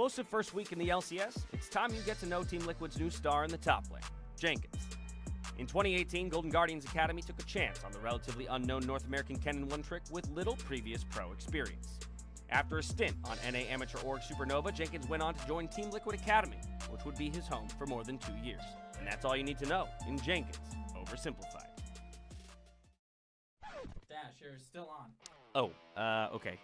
explosive first week in the LCS, it's time you get to know Team Liquid's new star in the top lane, Jenkins. In 2018, Golden Guardians Academy took a chance on the relatively unknown North American Kennen One Trick with little previous pro experience. After a stint on NA Amateur Org Supernova, Jenkins went on to join Team Liquid Academy, which would be his home for more than 2 years. And that's all you need to know in Jenkins, oversimplified. Dash, you're still on. Oh, okay.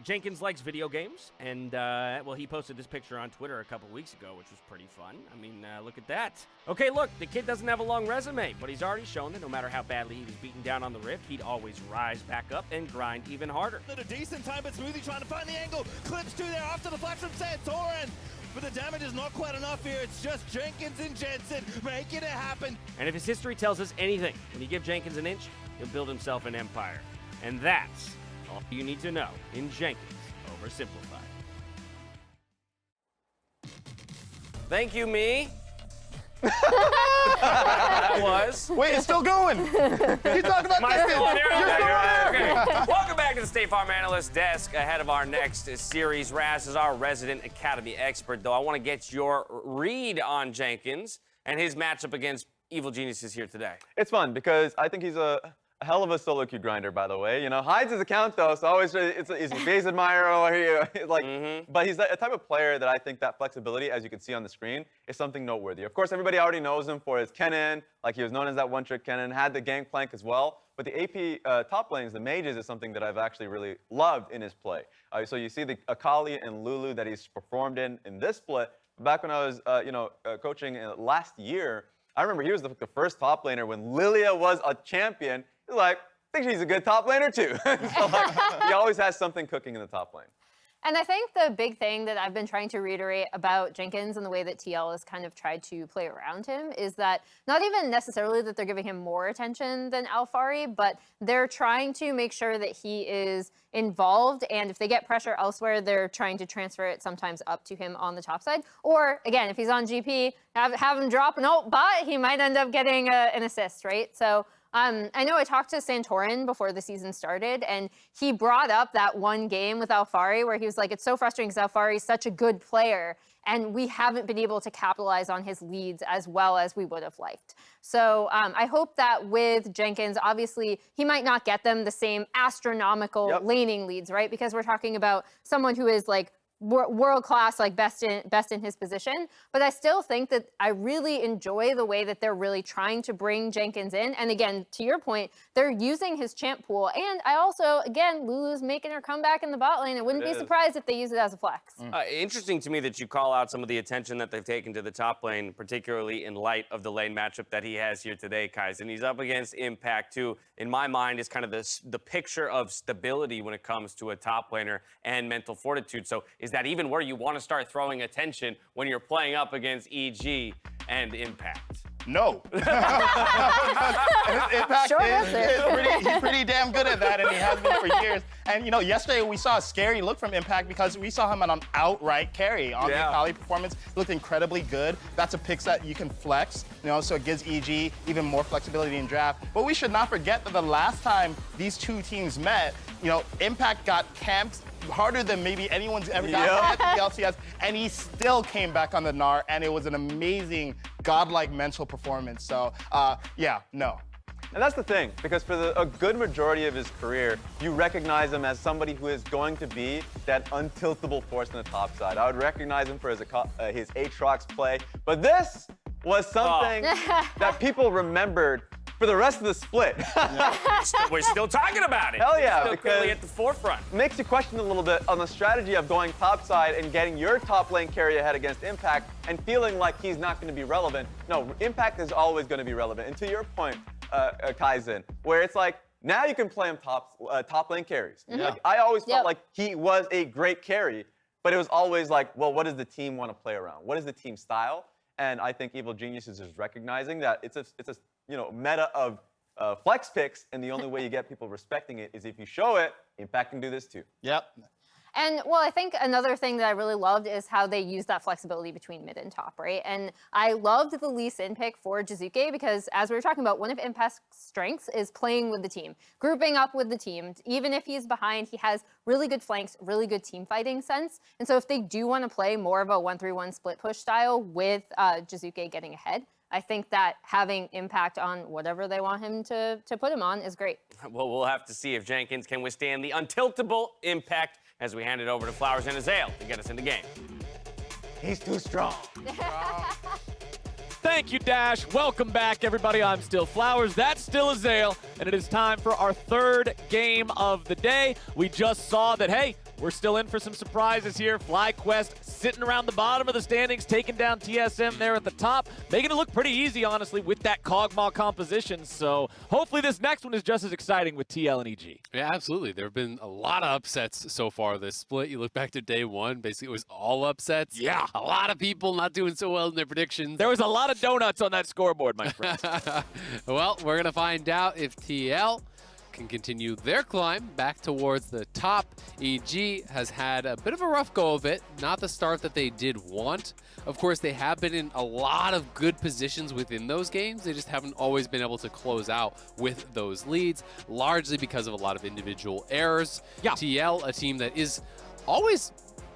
Jenkins likes video games, and, well, he posted this picture on Twitter a couple weeks ago, which was pretty fun. I mean, look at that. Okay, look, the kid doesn't have a long resume, but he's already shown that no matter how badly he was beaten down on the Rift, he'd always rise back up and grind even harder. At a decent time, but Smoothie trying to find the angle. Clips two there after the flash from Santorin. But the damage is not quite enough here. It's just Jenkins and Jensen making it happen. And if his history tells us anything, when you give Jenkins an inch, he'll build himself an empire. And that's all you need to know in Jenkins, oversimplified. Thank you, me. That was. Wait, it's still going. You're talking about Am I still on there? You're still on there. Okay. Welcome back to the State Farm Analyst Desk. Ahead of our next series, Raz is our resident Academy expert, though I want to get your read on Jenkins and his matchup against Evil Geniuses here today. It's fun because I think he's a hell of a solo queue grinder, by the way. You know, hides his account though, so always he's a base admirer over here. But he's a type of player that I think that flexibility, as you can see on the screen, is something noteworthy. Of course, everybody already knows him for his Kennen, like he was known as that one-trick Kennen, had the gangplank as well. But the AP top lanes, the mages, is something that I've actually really loved in his play. So you see the Akali and Lulu that he's performed in this split. Back when I was, coaching last year, I remember he was the first top laner when Lilia was a champion. He's like, I think she's a good top laner too. So he always has something cooking in the top lane. And I think the big thing that I've been trying to reiterate about Jenkins and the way that TL has kind of tried to play around him is that not even necessarily that they're giving him more attention than Alfari, but they're trying to make sure that he is involved, and if they get pressure elsewhere, they're trying to transfer it sometimes up to him on the top side. Or, again, if he's on GP, have him drop an ult bot, he might end up getting an assist, right? So I know I talked to Santorin before the season started, and he brought up that one game with Alfari where he was like, it's so frustrating because Alfari is such a good player, and we haven't been able to capitalize on his leads as well as we would have liked. So I hope that with Jenkins, obviously, he might not get them the same astronomical laning leads, right? Because we're talking about someone who is like world class, like best in his position. But I still think that I really enjoy the way that they're really trying to bring Jenkins in. And again, to your point, they're using his champ pool. And I also, again, Lulu's making her comeback in the bot lane. I wouldn't be surprised if they use it as a flex. Interesting to me that you call out some of the attention that they've taken to the top lane, particularly in light of the lane matchup that he has here today, Kaizen. He's up against Impact, who, in my mind, is kind of the picture of stability when it comes to a top laner and mental fortitude. So is that even where you want to start throwing attention when you're playing up against EG and Impact? No. Impact he's pretty damn good at that, and he has been for years. And, yesterday we saw a scary look from Impact because we saw him on an outright carry. On the Akali performance, he looked incredibly good. That's a pick that you can flex, so it gives EG even more flexibility in draft. But we should not forget that the last time these two teams met, Impact got camped harder than maybe anyone's ever gotten at the LCS, and he still came back on the Gnar, and it was an amazing, godlike mental performance. So, no. And that's the thing, because for a good majority of his career, you recognize him as somebody who is going to be that untiltable force on the top side. I would recognize him for his Aatrox play, but this was something that people remembered for the rest of the split. We're still talking about it. Hell yeah, still because clearly at the forefront. Makes you question a little bit on the strategy of going topside and getting your top lane carry ahead against Impact and feeling like he's not going to be relevant. No, Impact is always going to be relevant. And to your point, Kaizen, where it's like, now you can play him top lane carries. Like, I always felt like he was a great carry, but it was always like, well, what does the team want to play around? What is the team style? And I think Evil Geniuses is recognizing that it's a meta of flex picks, and the only way you get people respecting it is if you show it. Impact can do this too. Yep. And well, I think another thing that I really loved is how they use that flexibility between mid and top, right? And I loved the Lee Sin pick for Jizuke because, as we were talking about, one of Impact's strengths is playing with the team, grouping up with the team. Even if he's behind, he has really good flanks, really good team fighting sense. And so if they do want to play more of a 1-3-1 split push style with Jizuke getting ahead, I think that having Impact on whatever they want him to put him on is great. Well, we'll have to see if Jenkins can withstand the untiltable Impact as we hand it over to Flowers and Azael to get us in the game. He's too strong. Thank you, Dash. Welcome back, everybody. I'm still Flowers. That's still Azael. And it is time for our third game of the day. We just saw that, hey, we're still in for some surprises here. FlyQuest sitting around the bottom of the standings, taking down TSM there at the top, making it look pretty easy, honestly, with that Kog'Maw composition. So hopefully this next one is just as exciting with TL and EG. Yeah, absolutely. There have been a lot of upsets so far this split. You look back to day one, basically it was all upsets. Yeah. A lot of people not doing so well in their predictions. There was a lot of donuts on that scoreboard, my friend. Well, we're going to find out if TL can continue their climb back towards the top. EG has had a bit of a rough go of it, not the start that they did want. Of course, they have been in a lot of good positions within those games. They just haven't always been able to close out with those leads, largely because of a lot of individual errors. Yeah. TL, a team that is always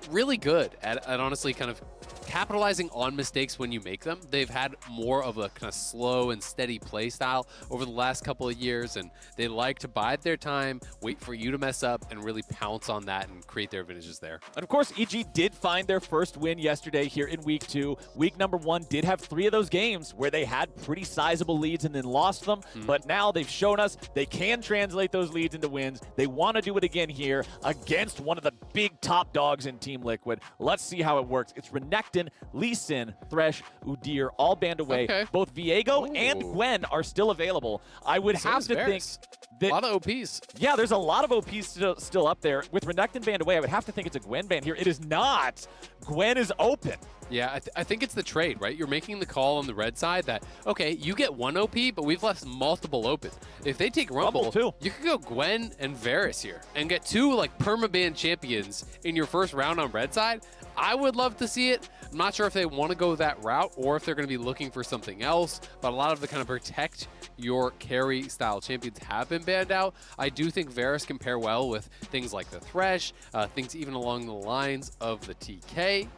really good at honestly kind of capitalizing on mistakes when you make them. They've had more of a kind of slow and steady play style over the last couple of years, and they like to bide their time, wait for you to mess up, and really pounce on that and create their advantages there. And of course, EG did find their first win yesterday here in week 2. Week number 1 did have 3 of those games where they had pretty sizable leads and then lost them. But now they've shown us they can translate those leads into wins. They want to do it again here against one of the big top dogs in Team Liquid. Let's see how it works. It's Renekton, Lee Sin, Thresh, Udyr, all banned away. Okay. Both Viego and Gwen are still available. I would So have is to think Varus. that... A lot of OPs. Yeah, there's a lot of OPs still up there. With Renekton banned away, I would have to think it's a Gwen ban here. It is not. Gwen is open. Yeah, I think it's the trade, right? You're making the call on the red side that, okay, you get one OP, but we've left multiple open. If they take Rumble, too. you could go Gwen and Varus here and get 2 like permaban champions in your first round on red side. I would love to see it. I'm not sure if they want to go that route or if they're going to be looking for something else, but a lot of the kind of protect your carry style champions have been banned out. I do think Varus can pair well with things like the Thresh, things even along the lines of the TK.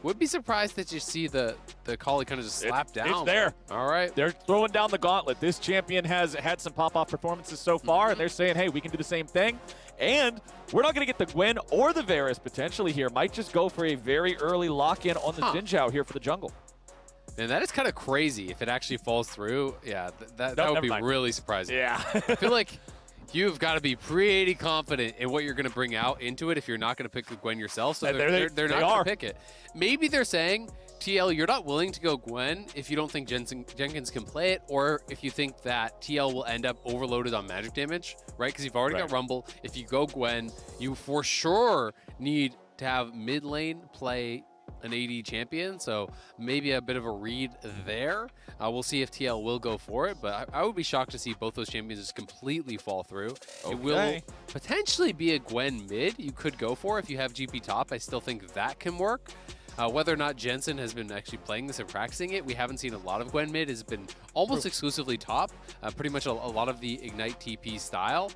Would be surprised that you see the Kali kind of just slap down. It's there. All right. They're throwing down the gauntlet. This champion has had some pop-off performances so far, and they're saying, hey, we can do the same thing. And we're not going to get the Gwen or the Varus potentially here. Might just go for a very early lock-in on the Xin Zhao here for the jungle. And that is kind of crazy if it actually falls through. Yeah, that would be really surprising. Yeah. I feel like you've got to be pretty confident in what you're going to bring out into it if you're not going to pick the Gwen yourself. So they're not going to pick it. Maybe they're saying, TL, you're not willing to go Gwen if you don't think Jenkins can play it, or if you think that TL will end up overloaded on magic damage, right? Because you've already got Rumble. If you go Gwen, you for sure need to have mid lane play an AD champion, so maybe a bit of a read there. We'll see if TL will go for it, but I would be shocked to see both those champions just completely fall through. Okay. It will potentially be a Gwen mid you could go for if you have GP top. I still think that can work. Whether or not Jensen has been actually playing this and practicing it, we haven't seen a lot of Gwen mid. Has been almost exclusively top, pretty much a lot of the Ignite TP style.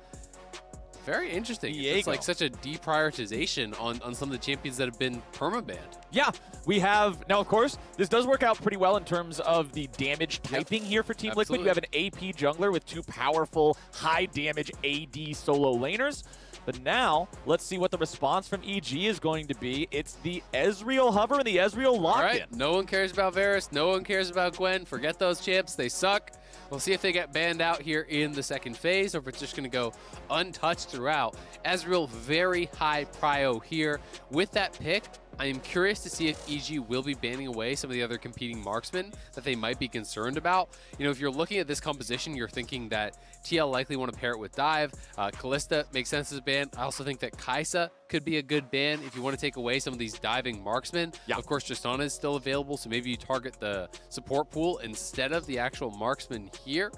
Very interesting. It's like such a deprioritization on some of the champions that have been permabanned. Yeah, we have, now of course, this does work out pretty well in terms of the damage typing here for Team Liquid. You have an AP jungler with 2 powerful, high damage AD solo laners. But now, let's see what the response from EG is going to be. It's the Ezreal hover and the Ezreal lock-in. All right, no one cares about Varus, no one cares about Gwen. Forget those champs, they suck. We'll see if they get banned out here in the second phase or if it's just going to go untouched throughout. Ezreal, very high prio here. With that pick, I am curious to see if EG will be banning away some of the other competing marksmen that they might be concerned about. You know, if you're looking at this composition, you're thinking that TL likely want to pair it with Dive. Kalista makes sense as a ban. I also think that Kai'Sa could be a good ban if you want to take away some of these diving marksmen. Yeah. Of course, Tristana is still available, so maybe you target the support pool instead of the actual marksman here.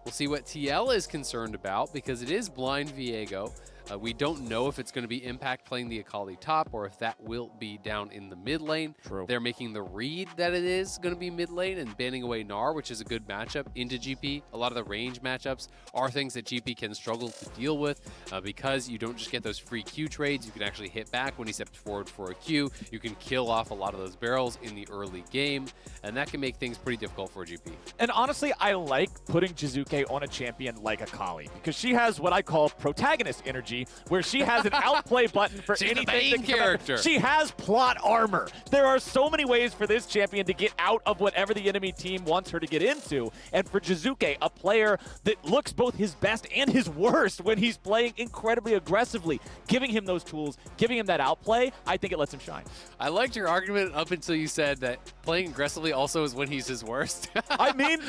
We'll see what TL is concerned about because it is blind Viego. We don't know if it's going to be Impact playing the Akali top or if that will be down in the mid lane. True. They're making the read that it is going to be mid lane and banning away Gnar, which is a good matchup into GP. A lot of the range matchups are things that GP can struggle to deal with because you don't just get those free Q trades. You can actually hit back when he steps forward for a Q. You can kill off a lot of those barrels in the early game, and that can make things pretty difficult for GP. And honestly, I like putting Jizuke on a champion like Akali because she has what I call protagonist energy, where she has an outplay button for She's anything the main that can come character. after. She has plot armor. There are so many ways for this champion to get out of whatever the enemy team wants her to get into. And for Jizuke, a player that looks both his best and his worst when he's playing incredibly aggressively, giving him those tools, giving him that outplay, I think it lets him shine. I liked your argument up until you said that playing aggressively also is when he's his worst. I mean,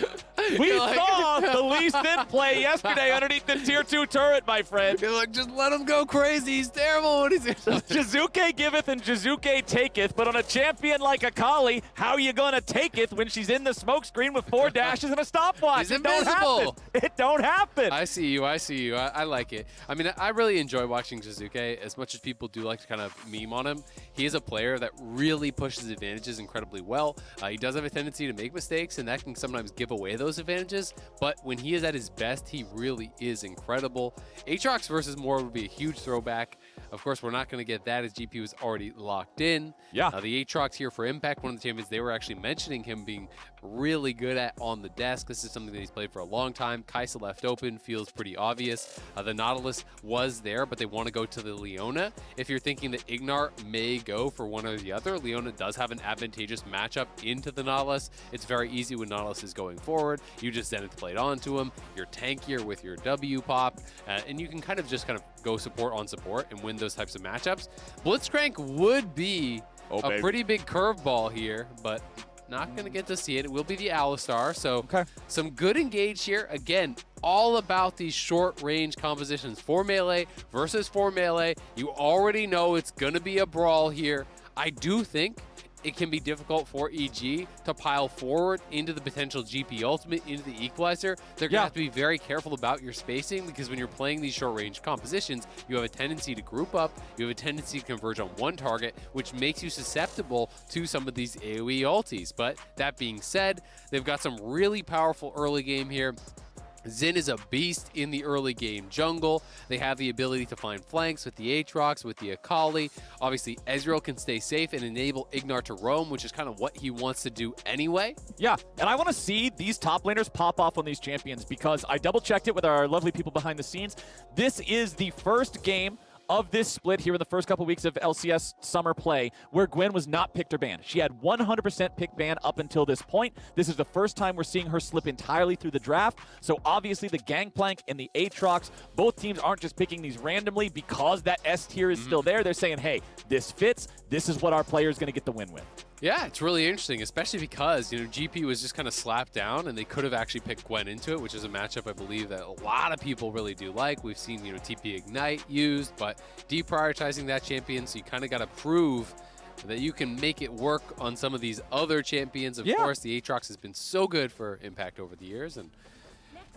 we saw the Lee Sin play yesterday underneath the tier 2 turret, my friend. You're like, just let him go crazy. He's terrible when he's Jizuke giveth and Jizuke taketh, but on a champion like Akali, how you gonna taketh when she's in the smoke screen with 4 dashes and a stopwatch? He's It don't invisible. happen. It don't happen. I see you. I like it. I mean, I really enjoy watching Jizuke as much as people do like to kind of meme on him. He is a player that really pushes advantages incredibly well. He does have a tendency to make mistakes, and that can sometimes give away those advantages. But when he is at his best, he really is incredible. Aatrox versus Moore would be a huge throwback. Of course, we're not going to get that as GP was already locked in. Yeah. The Aatrox here for Impact, one of the champions, they were actually mentioning him being really good at on the desk. This is something that he's played for a long time. Kai'Sa left open, feels pretty obvious. The Nautilus was there, but they want to go to the Leona. If you're thinking that Ignar may go for one or the other, Leona does have an advantageous matchup into the Nautilus. It's very easy when Nautilus is going forward. You just Zenith Blade onto him. You're tankier with your W pop, and you can kind of go support on support and win those types of matchups. Blitzcrank would be a pretty big curveball here, but not going to get to see it. It will be the Alistar, so some good engage here. Again, all about these short-range compositions. 4 melee versus 4 melee. You already know it's going to be a brawl here. I do think it can be difficult for EG to pile forward into the potential GP ultimate, into the equalizer. They're going to have to be very careful about your spacing because when you're playing these short-range compositions, you have a tendency to group up, you have a tendency to converge on one target, which makes you susceptible to some of these AoE ultis. But that being said, they've got some really powerful early game here. Xin is a beast in the early game jungle. They have the ability to find flanks with the Aatrox, with the Akali. Obviously, Ezreal can stay safe and enable Ignar to roam, which is kind of what he wants to do anyway. Yeah, and I want to see these top laners pop off on these champions because I double-checked it with our lovely people behind the scenes. This is the first game of this split here in the first couple weeks of LCS Summer Play where Gwen was not picked or banned. She had 100% pick ban up until this point. This is the first time we're seeing her slip entirely through the draft. So obviously the Gangplank and the Aatrox, both teams aren't just picking these randomly because that S tier is still there. They're saying, hey, this fits. This is what our player is going to get the win with. Yeah, it's really interesting, especially because, GP was just kind of slapped down and they could have actually picked Gwen into it, which is a matchup I believe that a lot of people really do like. We've seen, TP Ignite used, but deprioritizing that champion, so you kind of got to prove that you can make it work on some of these other champions. Of course, the Aatrox has been so good for Impact over the years, and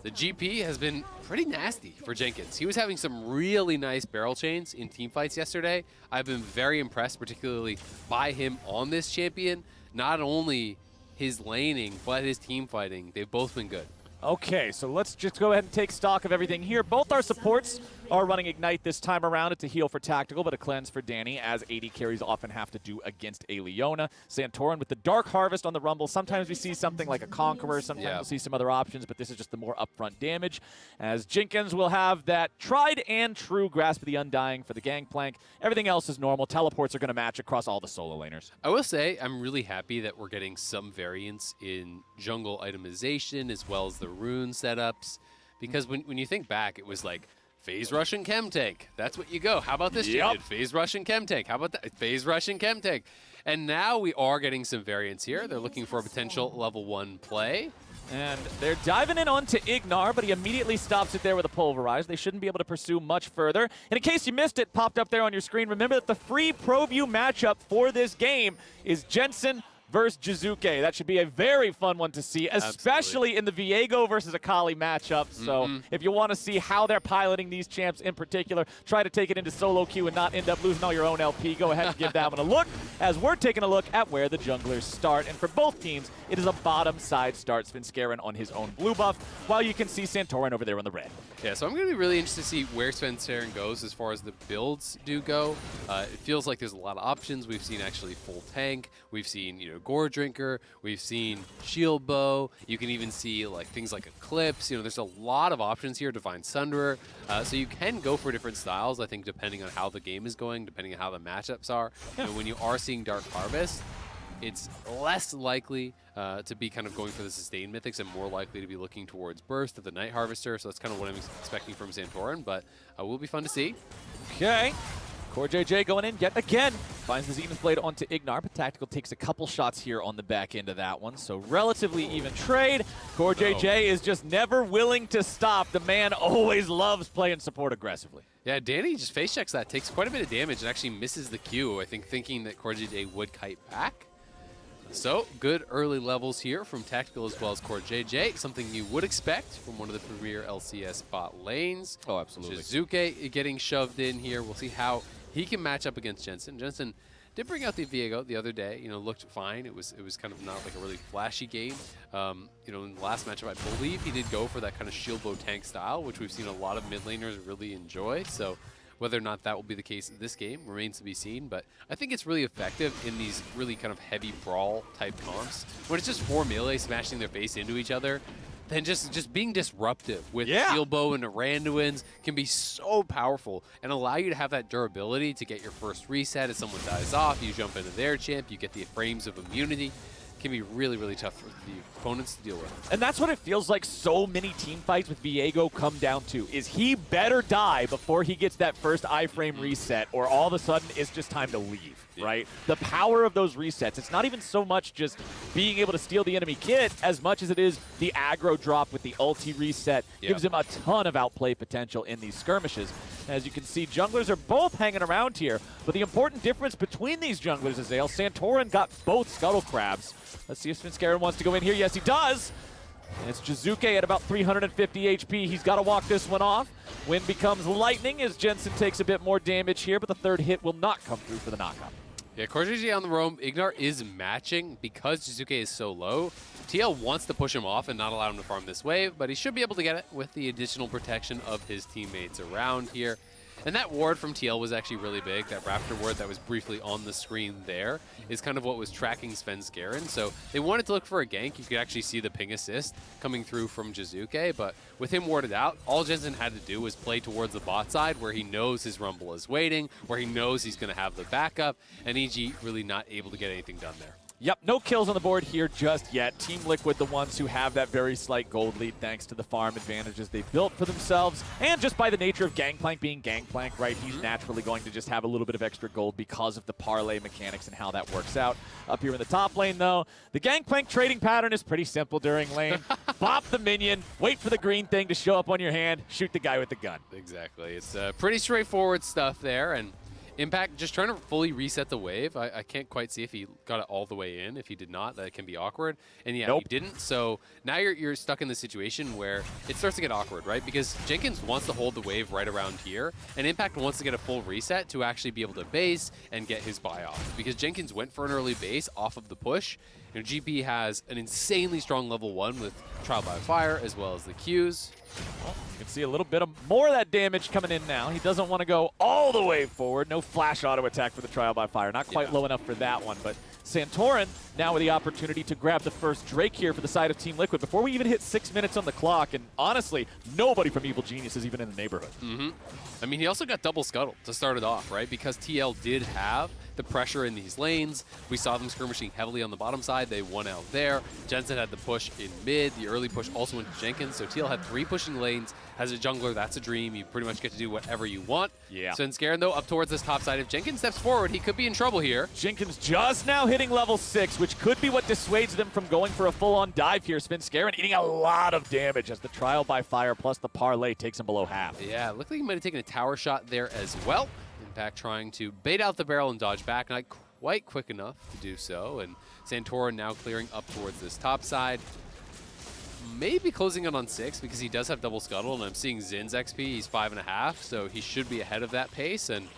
the GP has been pretty nasty for Jenkins. He was having some really nice barrel chains in team fights yesterday. I've been very impressed, particularly by him on this champion. Not only his laning, but his team fighting. They've both been good. Okay, so let's just go ahead and take stock of everything here. Both our supports are running Ignite this time around. It's a heal for Tactical, but a cleanse for Danny, as AD carries often have to do against a Leona. Santorin with the Dark Harvest on the Rumble. Sometimes we see something like a Conqueror. Sometimes we'll see some other options, but this is just the more upfront damage. As Jenkins will have that tried and true Grasp of the Undying for the Gangplank. Everything else is normal. Teleports are going to match across all the solo laners. I will say I'm really happy that we're getting some variance in jungle itemization as well as the rune setups, because when you think back, it was like phase rush and chem tank. That's what you go. How about this? Phase rush and chem tank. How about that? Phase rush and chem tank. And now we are getting some variance here. They're looking for a potential level 1 play. And they're diving in onto Ignar, but he immediately stops it there with a Pulverize. They shouldn't be able to pursue much further. And in case you missed it, popped up there on your screen, remember that the free ProView matchup for this game is Jensen versus Jizuke. That should be a very fun one to see, especially in the Viego versus Akali matchup. So if you want to see how they're piloting these champs in particular, try to take it into solo queue and not end up losing all your own LP, go ahead and give that one a look, as we're taking a look at where the junglers start. And for both teams, it is a bottom side start. Svenskeren on his own blue buff, while you can see Santorin over there on the red. Yeah, so I'm going to be really interested to see where Svenskeren goes as far as the builds do go. It feels like there's a lot of options. We've seen actually full tank. We've seen, Gore Drinker. We've seen Shield Bow. You can even see like things like Eclipse. There's a lot of options here. Divine Sunderer. So you can go for different styles, I think, depending on how the game is going, depending on how the matchups are. When you are seeing Dark Harvest, it's less likely to be kind of going for the sustained mythics and more likely to be looking towards Burst of the Night Harvester. So that's kind of what I'm expecting from Santorin, but will be fun to see. Okay. Core JJ going in yet again. Finds the Zenith Blade onto Ignar, but Tactical takes a couple shots here on the back end of that one. So relatively even trade. Core JJ is just never willing to stop. The man always loves playing support aggressively. Yeah, Danny just face checks that, takes quite a bit of damage and actually misses the Q, I think thinking that Core JJ would kite back. So, good early levels here from Tactical as well as Core JJ, something you would expect from one of the premier LCS bot lanes. Oh, absolutely. Jizuke getting shoved in here. We'll see how he can match up against Jensen. Jensen did bring out the Viego the other day, looked fine. It was kind of not like a really flashy game. In the last matchup, I believe he did go for that kind of shield bow tank style, which we've seen a lot of mid laners really enjoy. So whether or not that will be the case in this game remains to be seen, but I think it's really effective in these really kind of heavy brawl type comps. When it's just 4 melee smashing their face into each other, then just being disruptive with Shield Bow and Randuins can be so powerful and allow you to have that durability to get your first reset. As someone dies off, you jump into their champ, you get the frames of immunity. Can be really, really tough for the opponents to deal with. And that's what it feels like so many team fights with Viego come down to, is he better die before he gets that first iframe reset, or all of a sudden it's just time to leave, right? The power of those resets, it's not even so much just being able to steal the enemy kit as much as it is the aggro drop with the ulti reset. Gives him a ton of outplay potential in these skirmishes. As you can see, junglers are both hanging around here, but the important difference between these junglers is Santorin got both Scuttle Crabs. Let's see if Svenskeren wants to go in here. Yes, he does. And it's Jizuke at about 350 HP. He's got to walk this one off. Wind becomes lightning as Jensen takes a bit more damage here, but the third hit will not come through for the knockout. Yeah, Core JJ on the roam. Ignar is matching because Jizuke is so low. TL wants to push him off and not allow him to farm this wave, but he should be able to get it with the additional protection of his teammates around here. And that ward from TL was actually really big. That Raptor ward that was briefly on the screen there is kind of what was tracking Svenskeren. So they wanted to look for a gank. You could actually see the ping assist coming through from Jizuke, but with him warded out, all Jensen had to do was play towards the bot side where he knows his Rumble is waiting, where he knows he's going to have the backup, and EG really not able to get anything done there. Yep, no kills on the board here just yet. Team Liquid, the ones who have that very slight gold lead thanks to the farm advantages they've built for themselves. And just by the nature of Gangplank being Gangplank, right, he's naturally going to just have a little bit of extra gold because of the parlay mechanics and how that works out. Up here in the top lane, though, the Gangplank trading pattern is pretty simple during lane. Bop the minion, wait for the green thing to show up on your hand, shoot the guy with the gun. Exactly. It's pretty straightforward stuff there, and Impact just trying to fully reset the wave. I can't quite see if he got it all the way in. If he did not, that can be awkward. And yeah, he didn't. So now you're stuck in the situation where it starts to get awkward, right? Because Jenkins wants to hold the wave right around here, and Impact wants to get a full reset to actually be able to base and get his buy off. Because Jenkins went for an early base off of the push. GP has an insanely strong level 1 with Trial by Fire as well as the Qs. Well, you can see a little bit more of that damage coming in now. He doesn't want to go all the way forward. No flash auto attack for the Trial by Fire. Not quite low enough for that one, but Santorin now with the opportunity to grab the first Drake here for the side of Team Liquid before we even hit 6 minutes on the clock, and honestly, nobody from Evil Genius is even in the neighborhood. I mean, he also got double Scuttle to start it off, right? Because TL did have the pressure in these lanes. We saw them skirmishing heavily on the bottom side. They won out there. Jensen had the push in mid. The early push also went to Jenkins. So TL had 3 pushing lanes. As a jungler, that's a dream. You pretty much get to do whatever you want. Yeah. Svenskeren, though, up towards this top side. If Jenkins steps forward, he could be in trouble here. Jenkins just now hitting level 6, which could be what dissuades them from going for a full-on dive here. Svenskeren eating a lot of damage as the Trial by Fire plus the parlay takes him below half. Yeah, looked like he might have taken a tower shot there as well. Impact trying to bait out the barrel and dodge back. Not quite quick enough to do so, and Santorin now clearing up towards this top side. Maybe closing in on 6 because he does have double scuttle, and I'm seeing Zin's XP. He's 5.5, so he should be ahead of that pace. And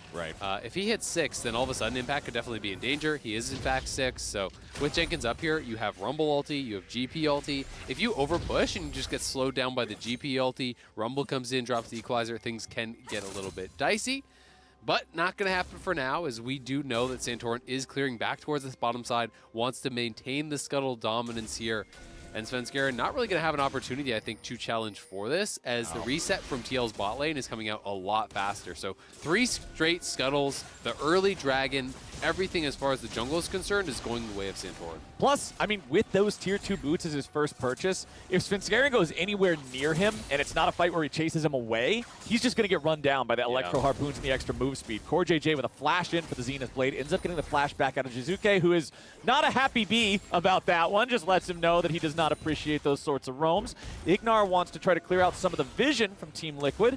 if he hits 6, then all of a sudden Impact could definitely be in danger. He is in fact 6, so with Jenkins up here, you have Rumble ulti, you have GP ulti. If you overpush and you just get slowed down by the GP ulti, Rumble comes in, drops the equalizer, things can get a little bit dicey. But not going to happen for now, as we do know that Santorin is clearing back towards this bottom side, wants to maintain the scuttle dominance here. And Svenskeren not really going to have an opportunity, I think, to challenge for this, as the reset from TL's bot lane is coming out a lot faster. So 3 straight scuttles, the early dragon, everything as far as the jungle is concerned is going the way of Santorin. Plus, I mean, with those tier 2 boots as his first purchase, if Svenskeren goes anywhere near him and it's not a fight where he chases him away, he's just going to get run down by the Electro Harpoons and the extra move speed. Core JJ with a flash in for the Zenith Blade ends up getting the flash back out of Jizuke, who is not a happy bee about that one, just lets him know that he does not appreciate those sorts of roams. Ignar wants to try to clear out some of the vision from Team Liquid.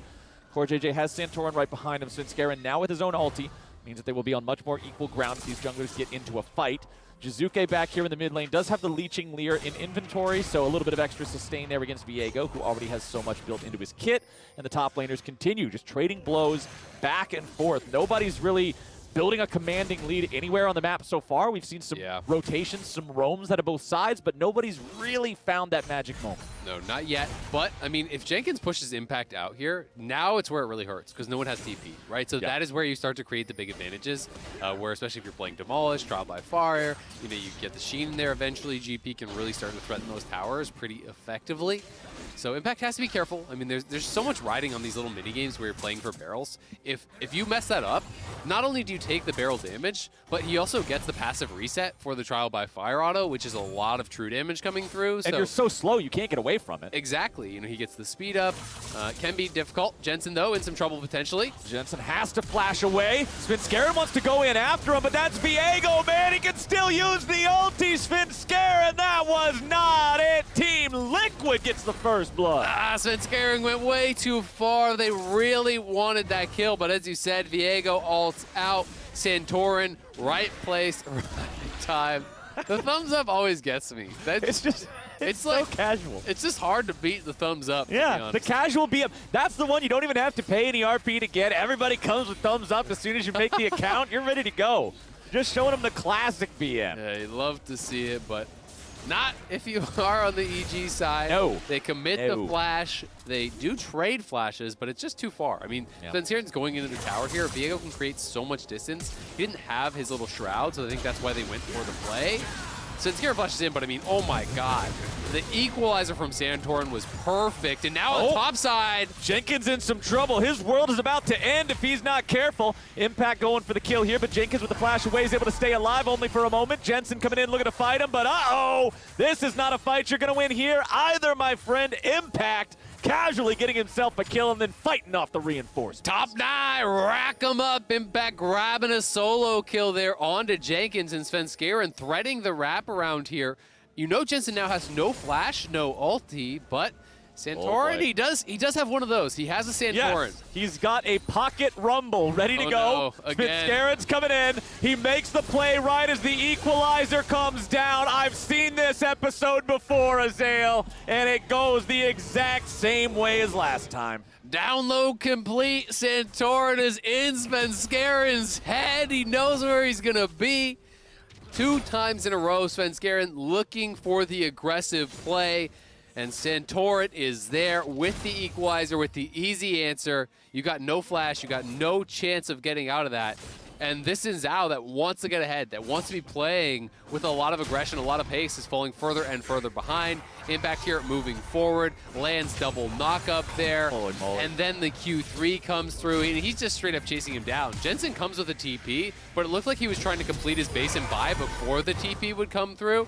Core JJ has Santorin right behind him. Svenskeren now with his own ulti means that they will be on much more equal ground if these junglers get into a fight. Jizuke back here in the mid lane does have the Leeching Leer in inventory, so a little bit of extra sustain there against Viego, who already has so much built into his kit. And the top laners continue just trading blows back and forth. Nobody's really building a commanding lead anywhere on the map so far. We've seen some rotations, some roams that are both sides, but nobody's really found that magic moment. No, not yet. But, I mean, if Jenkins pushes Impact out here, now it's where it really hurts, because no one has TP, right? So that is where you start to create the big advantages, where especially if you're playing Demolish, Trial by Fire, you know, you get the Sheen in there eventually. GP can really start to threaten those towers pretty effectively. So Impact has to be careful. I mean, there's so much riding on these little mini games where you're playing for barrels. If you mess that up, not only do you take the barrel damage, but he also gets the passive reset for the Trial by Fire auto, which is a lot of true damage coming through. And you're so slow, you can't get away from it. Exactly. You know, he gets the speed up. Can be difficult. Jensen, though, in some trouble potentially. Jensen has to flash away. Svenskeren wants to go in after him, but that's Viego, man. He can still use the ulti. Svenskeren, that was not it. Team Liquid gets the first blood. Svenskeren went way too far. They really wanted that kill, but as you said, Viego ults out. Santorin, right place, right time. The thumbs up always gets me. It's like so casual. It's just hard to beat the thumbs up. Yeah, the casual BM. That's the one you don't even have to pay any RP to get. Everybody comes with thumbs up as soon as you make the account. You're ready to go. Just showing them the classic BM. Yeah, you'd love to see it, but not if you are on the EG side. No. They commit the flash. They do trade flashes, but it's just too far. I mean, Svenskaren's going into the tower here. Viego can create so much distance. He didn't have his little shroud, so I think that's why they went for the play. Svenskeren flashes in, but I mean, oh my god. The equalizer from Santorin was perfect, and now on top side. Jenkins in some trouble. His world is about to end if he's not careful. Impact going for the kill here, but Jenkins with the flash away is able to stay alive only for a moment. Jensen coming in looking to fight him, but uh-oh! This is not a fight you're going to win here either, my friend. Impact casually getting himself a kill and then fighting off the reinforcements. Top 9, rack him up. Impact grabbing a solo kill there onto Jenkins, and Svenskeren threading the wraparound here. You know Jensen now has no flash, no ulti, but Santorin, he does have one of those. He has a Santorin. Yes, he's got a pocket rumble ready to go. No, Svenskaren's coming in. He makes the play right as the equalizer comes down. I've seen this episode before, Azael, and it goes the exact same way as last time. Download complete. Santorin is in Svenskaren's head. He knows where he's going to be. 2 times in a row, Svenskeren looking for the aggressive play. And Santorin is there with the equalizer, with the easy answer. You got no flash. You got no chance of getting out of that. And this is Zhao that wants to get ahead, that wants to be playing with a lot of aggression, a lot of pace, is falling further and further behind. Impact here moving forward, lands double knock up there. Holy moly. And then the Q3 comes through, and he's just straight up chasing him down. Jensen comes with a TP, but it looked like he was trying to complete his base and buy before the TP would come through.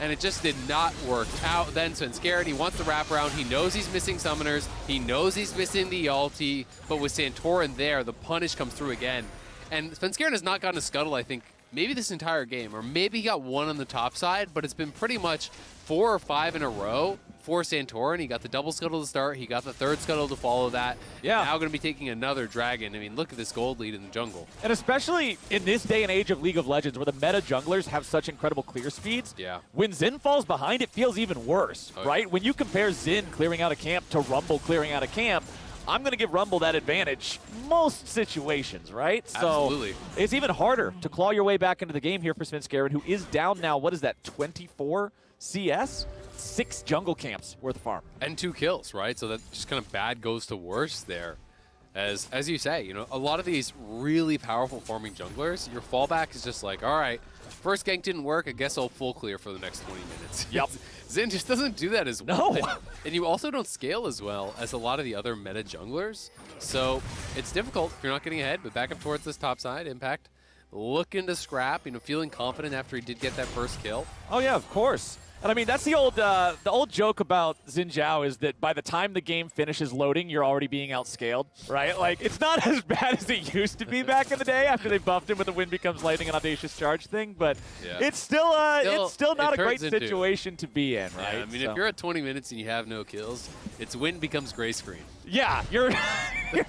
And it just did not work out. Then Svenskeren, he wants the wraparound. He knows he's missing summoners. He knows he's missing the ulti. But with Santorin there, the punish comes through again. And Svenskeren has not gotten a scuttle, I think, maybe this entire game. Or maybe he got one on the top side, but it's been pretty much 4 or 5 in a row for Santorin. He got the double scuttle to start. He got the third scuttle to follow that. Yeah. Now going to be taking another dragon. I mean, look at this gold lead in the jungle. And especially in this day and age of League of Legends where the meta junglers have such incredible clear speeds, Yeah. when Xin falls behind, it feels even worse, right? When you compare Xin clearing out a camp to Rumble clearing out a camp, I'm going to give Rumble that advantage most situations, right? Absolutely. So it's even harder to claw your way back into the game here for Svenskeren, who is down now, what is that, 24 CS? 6 jungle camps worth of farm. And 2 kills, right? So that just kind of bad goes to worse there. As you say, you know, a lot of these really powerful farming junglers, your fallback is just like, all right, first gank didn't work, I guess I'll full clear for the next 20 minutes. Yep. Xin just doesn't do that as well. No. And you also don't scale as well as a lot of the other meta junglers. So it's difficult if you're not getting ahead, but back up towards this top side, Impact looking to scrap, you know, feeling confident after he did get that first kill. Oh yeah, of course. And I mean, that's the old joke about Xin Zhao is that by the time the game finishes loading, you're already being outscaled, right? Like, it's not as bad as it used to be back in the day after they buffed him with the Wind Becomes Lightning and Audacious Charge thing, but it's still not a great situation to be in, right? Yeah, I mean, if you're at 20 minutes and you have no kills, it's Wind Becomes Gray Screen. Yeah, you're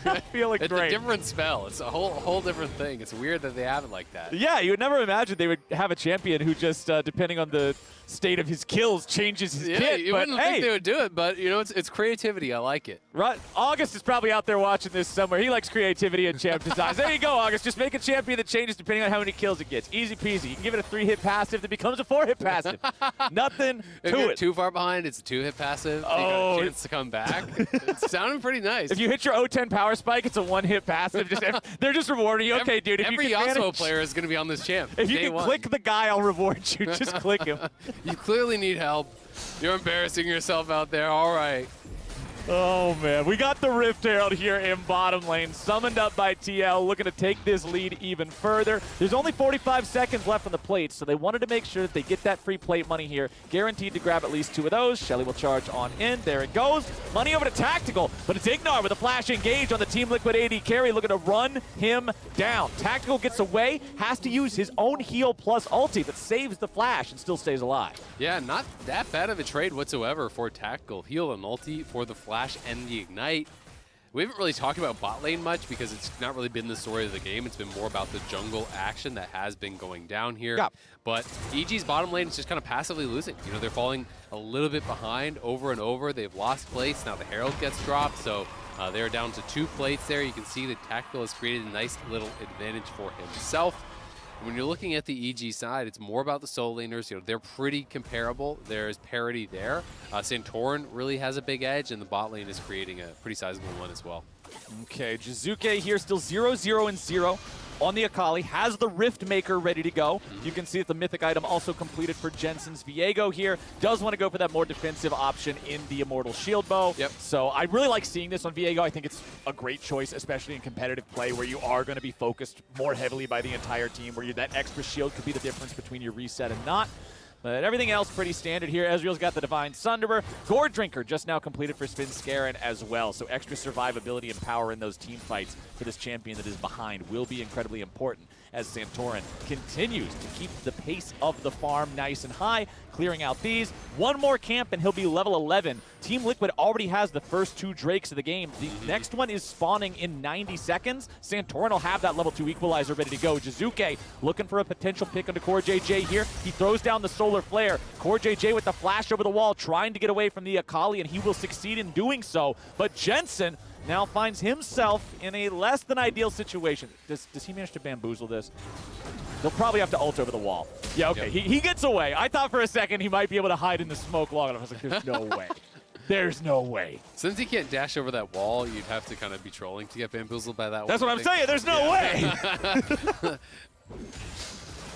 not feeling it's great. It's a different spell. It's a whole different thing. It's weird that they have it like that. Yeah, you would never imagine they would have a champion who just, depending on the state of his kills, changes his kit. You wouldn't think they would do it, but you know, it's creativity. I like it. Right. August is probably out there watching this somewhere. He likes creativity and champ designs. There you go, August. Just make a champion that changes depending on how many kills it gets. Easy peasy. You can give it a 3-hit passive that becomes a 4-hit passive. Nothing if to you're it. too far behind, it's a 2-hit passive. Oh, you got a chance to come back. It's sounding pretty nice. If you hit your O10 power spike, it's a 1-hit passive. They're just rewarding you. Okay, dude. If every you can Yasuo manage, player is going to be on this champ. if you can click the guy, I'll reward you. Just click him. You clearly need help. You're embarrassing yourself out there. All right. Oh, man. We got the Rift Herald here in bottom lane, summoned up by TL, looking to take this lead even further. There's only 45 seconds left on the plate, so they wanted to make sure that they get that free plate money here. Guaranteed to grab at least 2 of those. Shelly will charge on in. There it goes. Money over to Tactical, but it's Ignar with a flash engage on the Team Liquid AD carry, looking to run him down. Tactical gets away, has to use his own heal plus ulti, but saves the flash and still stays alive. Yeah, not that bad of a trade whatsoever for Tactical. Heal and ulti for the flash and the ignite. We haven't really talked about bot lane much because it's not really been the story of the game. It's been more about the jungle action that has been going down here. Yeah. But EG's bottom lane is just kind of passively losing. You know, they're falling a little bit behind over and over. They've lost plates. Now the Herald gets dropped, so they're down to 2 plates there. You can see that Tactical has created a nice little advantage for himself. When you're looking at the EG side, it's more about the solo laners. You know, they're pretty comparable. There's parity there. Santorin really has a big edge, and the bot lane is creating a pretty sizable one as well. Okay, Jizuke here still 0-0-0 on the Akali, has the Rift Maker ready to go. You can see that the mythic item also completed for Jensen's Viego here. Does want to go for that more defensive option in the Immortal Shield Bow. Yep. So I really like seeing this on Viego. I think it's a great choice, especially in competitive play where you are going to be focused more heavily by the entire team, where that extra shield could be the difference between your reset and not. But everything else pretty standard here. Ezreal's got the Divine Sunderer. Gore Drinker just now completed for Svenskeren as well. So extra survivability and power in those team fights for this champion that is behind will be incredibly important as Santorin continues to keep the pace of the farm nice and high, clearing out these. One more camp and he'll be level 11. Team Liquid already has the first 2 Drakes of the game. The next one is spawning in 90 seconds. Santorin will have that level 2 equalizer ready to go. Jizuke looking for a potential pick onto Core JJ here. He throws down the Solar Flare. Core JJ with the flash over the wall, trying to get away from the Akali, and he will succeed in doing so. But Jensen now finds himself in a less than ideal situation. Does he manage to bamboozle this? They'll probably have to ult over the wall. Yeah, okay, yep. He gets away. I thought for a second he might be able to hide in the smoke long enough. I was like, there's no way. There's no way. Since he can't dash over that wall, you'd have to kind of be trolling to get bamboozled by that. That's what I'm saying. There's no way.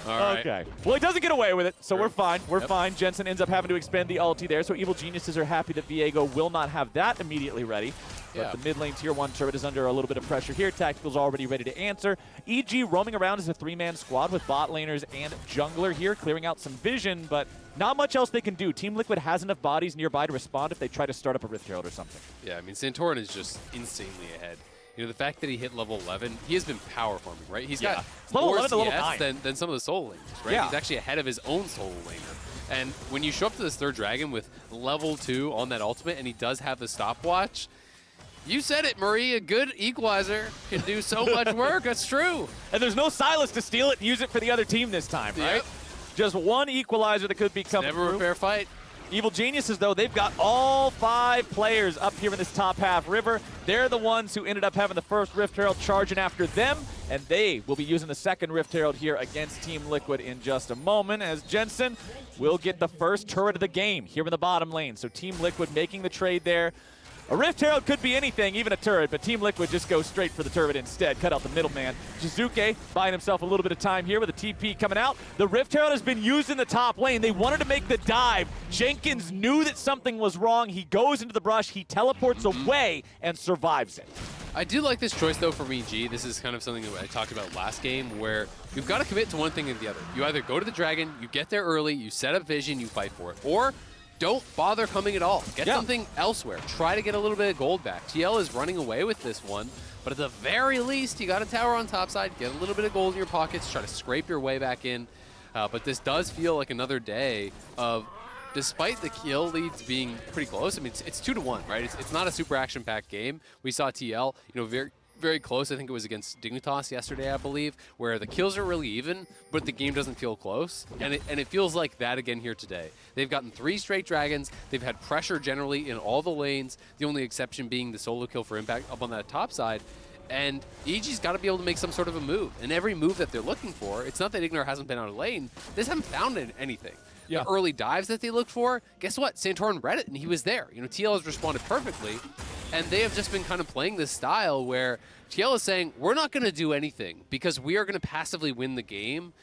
All right. Okay. Well, he doesn't get away with it, so we're fine. We're fine. Jensen ends up having to expend the ulti there, so Evil Geniuses are happy that Viego will not have that immediately ready. But the mid lane tier 1 turret is under a little bit of pressure here. Tactical's already ready to answer. EG roaming around as a 3-man squad with bot laners and jungler here, clearing out some vision, but not much else they can do. Team Liquid has enough bodies nearby to respond if they try to start up a Rift Herald or something. Yeah, I mean, Santorin is just insanely ahead. You know, the fact that he hit level 11, he has been power farming, right? He's got level more 11 to level 9 than some of the solo laners, right? Yeah. He's actually ahead of his own solo laner. And when you show up to this third dragon with level 2 on that ultimate, and he does have the stopwatch, you said it, Marie, a good equalizer can do so much work. That's true. And there's no Silas to steal it and use it for the other team this time, right? Yep. Just one equalizer that could be coming Never through. a fair fight. Evil Geniuses, though, they've got all 5 players up here in this top half river. They're the ones who ended up having the first Rift Herald charging after them, and they will be using the second Rift Herald here against Team Liquid in just a moment, as Jensen will get the first turret of the game here in the bottom lane. So Team Liquid making the trade there. A Rift Herald could be anything, even a turret, but Team Liquid just goes straight for the turret instead. Cut out the middleman. Jizuke buying himself a little bit of time here with a TP coming out. The Rift Herald has been used in the top lane. They wanted to make the dive. Jenkins knew that something was wrong. He goes into the brush, he teleports away, and survives it. I do like this choice, though, from EG. This is kind of something that I talked about last game, where you've got to commit to one thing or the other. You either go to the dragon, you get there early, you set up vision, you fight for it, or don't bother coming at all. Get something elsewhere. Try to get a little bit of gold back. TL is running away with this one, but at the very least, you got a tower on top side, get a little bit of gold in your pockets, try to scrape your way back in. But this does feel like another day of, despite the kill leads being pretty close, I mean, it's 2-1, right? It's not a super action-packed game. We saw TL, very close. I think it was against Dignitas yesterday, I believe, where the kills are really even, but the game doesn't feel close. And it feels like that again here today. They've gotten 3 straight dragons. They've had pressure generally in all the lanes, the only exception being the solo kill for Impact up on that top side. And EG's got to be able to make some sort of a move. And every move that they're looking for, it's not that Ignor hasn't been out of lane. They just haven't found anything. The early dives that they looked for, guess what? Santorin read it, and he was there. TL has responded perfectly, and they have just been kind of playing this style where TL is saying, we're not going to do anything because we are going to passively win the game,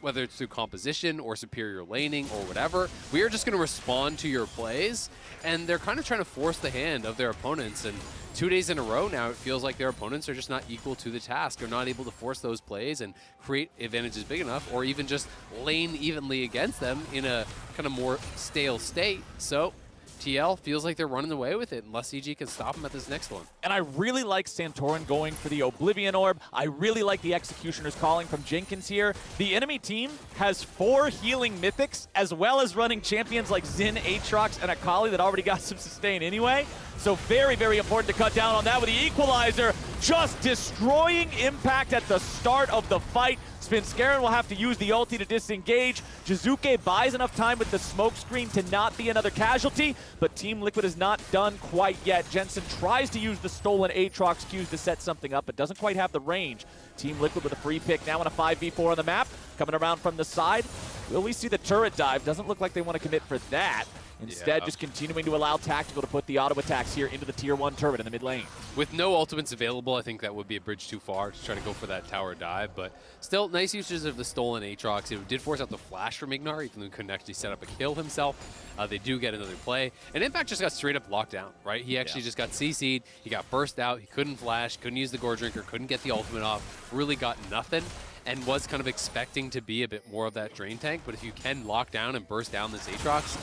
whether it's through composition or superior laning or whatever. We are just going to respond to your plays, and they're kind of trying to force the hand of their opponents. And 2 days in a row now, it feels like their opponents are just not equal to the task. They're not able to force those plays and create advantages big enough, or even just lane evenly against them in a kind of more stale state. So TL feels like they're running away with it unless EG can stop them at this next one. And I really like Santorin going for the Oblivion Orb. I really like the Executioner's calling from Jenkins here. The enemy team has 4 healing mythics, as well as running champions like Xin, Aatrox, and Akali that already got some sustain anyway. So very, very important to cut down on that with the Equalizer, just destroying Impact at the start of the fight. Svenskeren will have to use the ulti to disengage. Jizuke buys enough time with the smoke screen to not be another casualty, but Team Liquid is not done quite yet. Jensen tries to use the stolen Aatrox Qs to set something up, but doesn't quite have the range. Team Liquid with a free pick now on a 5v4 on the map, coming around from the side. Will we see the turret dive? Doesn't look like they want to commit for that. Instead, just continuing to allow Tactical to put the auto attacks here into the tier 1 turret in the mid lane. With no ultimates available, I think that would be a bridge too far to try to go for that tower dive, but still nice usage of the stolen Aatrox. It did force out the flash from Ignor, even though he couldn't actually set up a kill himself. They do get another play, and Impact just got straight up locked down, right? He actually just got CC'd, he got burst out, he couldn't flash, couldn't use the Gore Drinker, couldn't get the ultimate off, really got nothing, and was kind of expecting to be a bit more of that drain tank, but if you can lock down and burst down this Aatrox,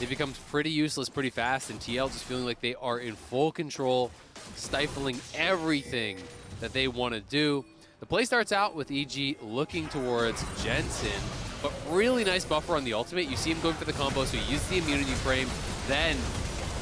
it becomes pretty useless pretty fast, and TL just feeling like they are in full control, stifling everything that they want to do. The play starts out with EG looking towards Jensen, but really nice buffer on the ultimate. You see him going for the combo, so he uses the immunity frame, then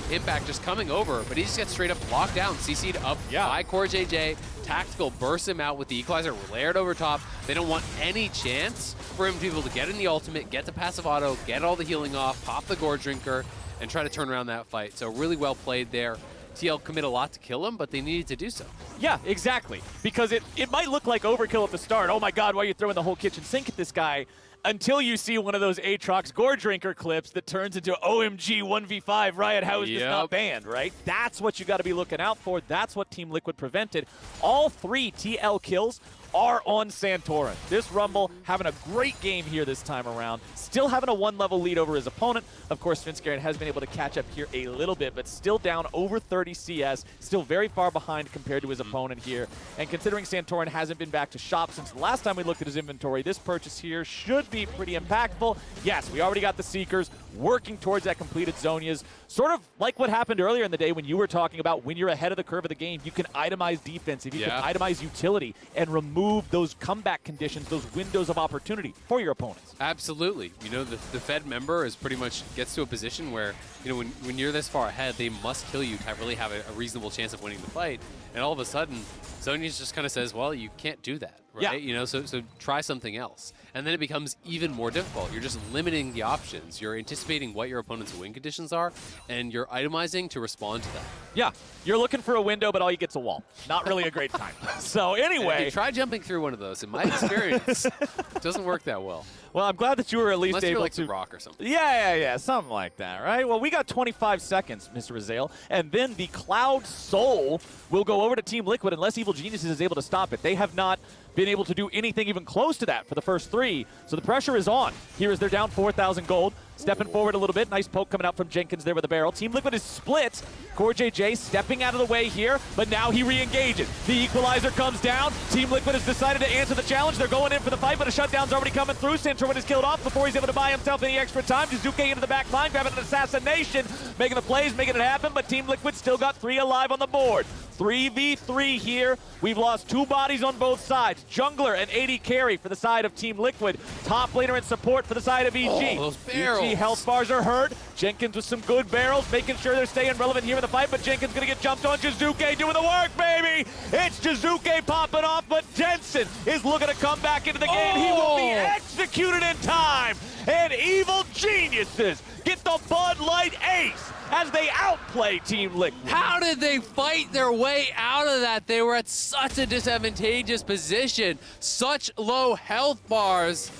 Impact just coming over, but he just gets straight up locked down, CC'd up by Core JJ. Tactical bursts him out with the Equalizer layered over top. They don't want any chance for him to be able to get in the ultimate, get the passive auto, get all the healing off, pop the Gore Drinker, and try to turn around that fight. So really well played there. TL commit a lot to kill him, but they needed to do so. Yeah, exactly. Because it might look like overkill at the start. Oh my god, why are you throwing the whole kitchen sink at this guy? Until you see one of those Aatrox Gore Drinker clips that turns into OMG 1v5 Riot, how is this not banned, right? That's what you got to be looking out for. That's what Team Liquid prevented. All 3 TL kills are on Santorin. This Rumble having a great game here this time around. Still having a 1-level lead over his opponent. Of course, Svenskeren has been able to catch up here a little bit, but still down over 30 CS. Still very far behind compared to his opponent here. And considering Santorin hasn't been back to shop since the last time we looked at his inventory, this purchase here should be pretty impactful. Yes, we already got the Seekers working towards that completed Zonias. Sort of like what happened earlier in the day when you were talking about when you're ahead of the curve of the game, you can itemize defense, if you can itemize utility, and remove remove those comeback conditions, those windows of opportunity for your opponents. Absolutely. You know, the Fed member is pretty much gets to a position where, you know, when you're this far ahead, they must kill you to really have a reasonable chance of winning the fight. And all of a sudden, Zonius just kind of says, well, you can't do that, right? Yeah. You know, so try something else. And then it becomes even more difficult. You're just limiting the options. You're anticipating what your opponent's win conditions are, and you're itemizing to respond to that. Yeah, you're looking for a window, but all you get's a wall. Not really a great time. So anyway. Try jumping through one of those. In my experience, it doesn't work that well. Well, I'm glad that you were at least Unless able you're like to the Rock or something. Yeah, something like that, right? Well, we got 25 seconds, Mr. Raziel, and then the Cloud Soul will go over to Team Liquid unless Evil Geniuses is able to stop it. They have not been able to do anything even close to that for the first 3, so the pressure is on. Here is they're down 4,000 gold. Stepping forward a little bit. Nice poke coming out from Jenkins there with a barrel. Team Liquid is split. CoreJJ stepping out of the way here, but now he re-engages. The equalizer comes down. Team Liquid has decided to answer the challenge. They're going in for the fight, but a shutdown's already coming through. Santroid is killed off before he's able to buy himself any extra time. Jizuke into the back line, grabbing an assassination, making the plays, making it happen, but Team Liquid still got 3 alive on the board. 3v3 here. We've lost 2 bodies on both sides. Jungler and AD carry for the side of Team Liquid. Top laner and support for the side of EG. Oh, those barrels. EG health bars are hurt. Jenkins with some good barrels, making sure they're staying relevant here in the fight, but Jenkins gonna get jumped on. Jizuke doing the work, baby! It's Jizuke popping off, but Jensen is looking to come back into the game. He will be executed in time, and Evil Geniuses get the Bud Light ace as they outplay Team Liquid. How did they fight their way out of that? They were at such a disadvantageous position, such low health bars,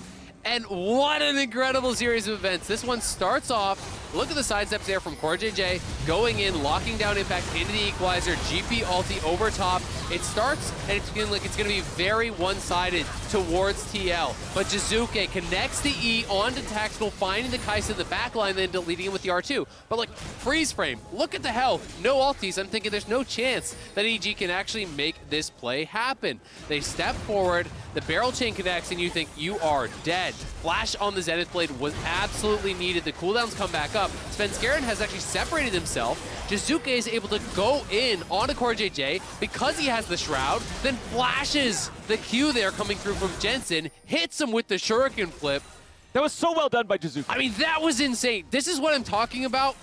and what an incredible series of events. This one starts off, look at the sidesteps there from CoreJJ, going in, locking down Impact into the equalizer, GP ulti over top. It starts, and it's feeling like it's gonna be very one-sided towards TL, but Jizuke connects the E onto Tactical, finding the Kai'Sa in the backline, then deleting him with the R2. But like, freeze frame, look at the health, no ultis. I'm thinking there's no chance that EG can actually make this play happen. They step forward, the barrel chain connects, and you think you are dead. Flash on the Zenith Blade was absolutely needed. The cooldowns come back up. Svenskeren has actually separated himself. Jizuke is able to go in onto CoreJJ because he has the Shroud, then flashes the Q there coming through from Jensen, hits him with the Shuriken flip. That was so well done by Jizuke. I mean, that was insane. This is what I'm talking about.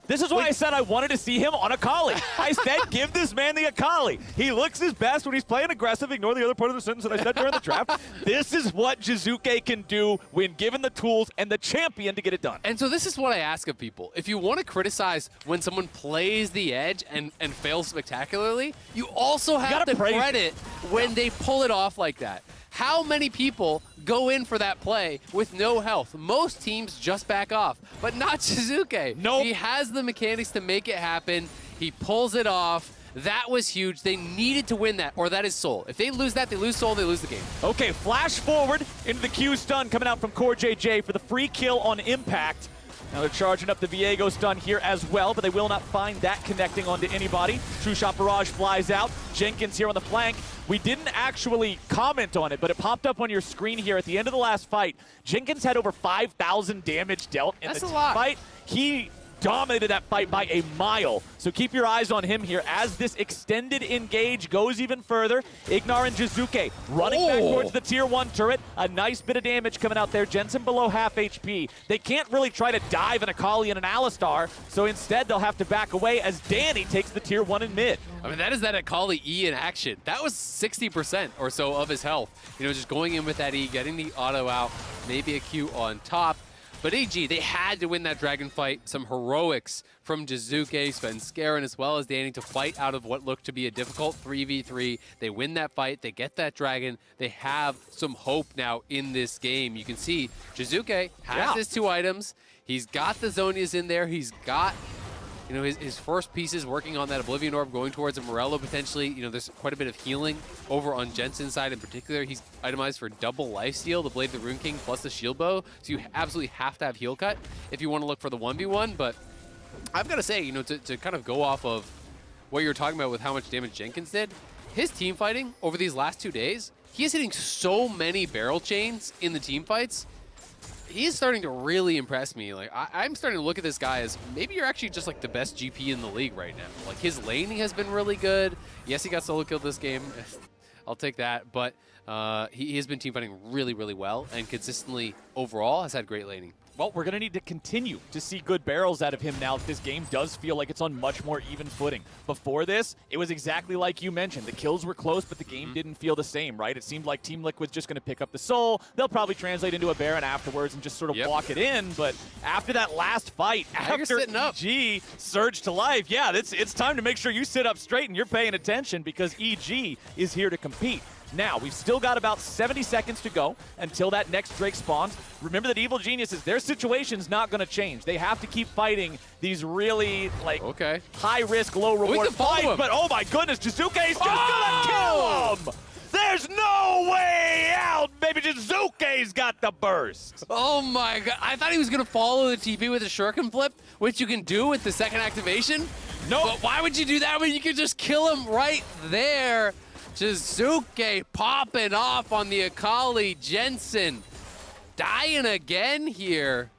This is why I said I wanted to see him on Akali. I said, give this man the Akali. He looks his best when he's playing aggressive. Ignore the other part of the sentence that I said during the draft. This is what Jizuke can do when given the tools and the champion to get it done. And so this is what I ask of people. If you want to criticize when someone plays the edge and fails spectacularly, you also have to credit when they pull it off like that. How many people go in for that play with no health? Most teams just back off, but not Jizuke. Nope. He has the mechanics to make it happen. He pulls it off. That was huge. They needed to win that, or that is Soul. If they lose that, they lose Soul, they lose the game. Okay, flash forward into the Q stun coming out from CoreJJ for the free kill on Impact. Now they're charging up the Viego stun here as well, but they will not find that connecting onto anybody. True Shot Barrage flies out. Jenkins here on the flank. We didn't actually comment on it, but it popped up on your screen here at the end of the last fight. Jenkins had over 5,000 damage dealt in the fight. He dominated that fight by a mile. So keep your eyes on him here as this extended engage goes even further. Ignar and Jizuke running back towards the tier 1 turret. A nice bit of damage coming out there. Jensen below half HP. They can't really try to dive an Akali and an Alistar, so instead they'll have to back away as Danny takes the tier 1 in mid. I mean, that is that Akali E in action. That was 60% or so of his health. You know, just going in with that E, getting the auto out, maybe a Q on top. But AG, they had to win that dragon fight. Some heroics from Jizuke, Svenskeren, as well as Danny to fight out of what looked to be a difficult 3v3. They win that fight. They get that dragon. They have some hope now in this game. You can see Jizuke has his 2 items. He's got the Zonias in there. He's got, you know, his first pieces working on that Oblivion Orb, going towards a Morello potentially. You know, there's quite a bit of healing over on Jensen's side in particular. He's itemized for double lifesteal, the Blade of the Rune King plus the Shield Bow. So you absolutely have to have heal cut if you want to look for the 1v1. But I've got to say, you know, to kind of go off of what you're talking about with how much damage Jenkins did, his team fighting over these last 2 days, he is hitting so many barrel chains in the team fights. He's starting to really impress me. Like, I'm starting to look at this guy as maybe you're actually just like the best GP in the league right now. Like, his laning has been really good. Yes, he got solo killed this game. I'll take that. But he has been team fighting really, really well, and consistently overall has had great laning. Well, we're going to need to continue to see good barrels out of him now that this game does feel like it's on much more even footing. Before this, it was exactly like you mentioned. The kills were close, but the game didn't feel the same, right? It seemed like Team Liquid's just going to pick up the soul. They'll probably translate into a Baron afterwards and just sort of walk it in. But after that last fight, after EG surged to life, yeah, it's time to make sure you sit up straight and you're paying attention because EG is here to compete. Now, we've still got about 70 seconds to go until that next Drake spawns. Remember that Evil Geniuses, their situation's not going to change. They have to keep fighting these really, high-risk, low-reward fights. But, oh my goodness, Jizuke's just going to kill him! There's no way out! Maybe Jizuke's got the burst! Oh my god, I thought he was going to follow the TP with a shuriken flip, which you can do with the second activation. No. But why would you do that when you could just kill him right there? Jizuke popping off on the Akali. Jensen dying again here.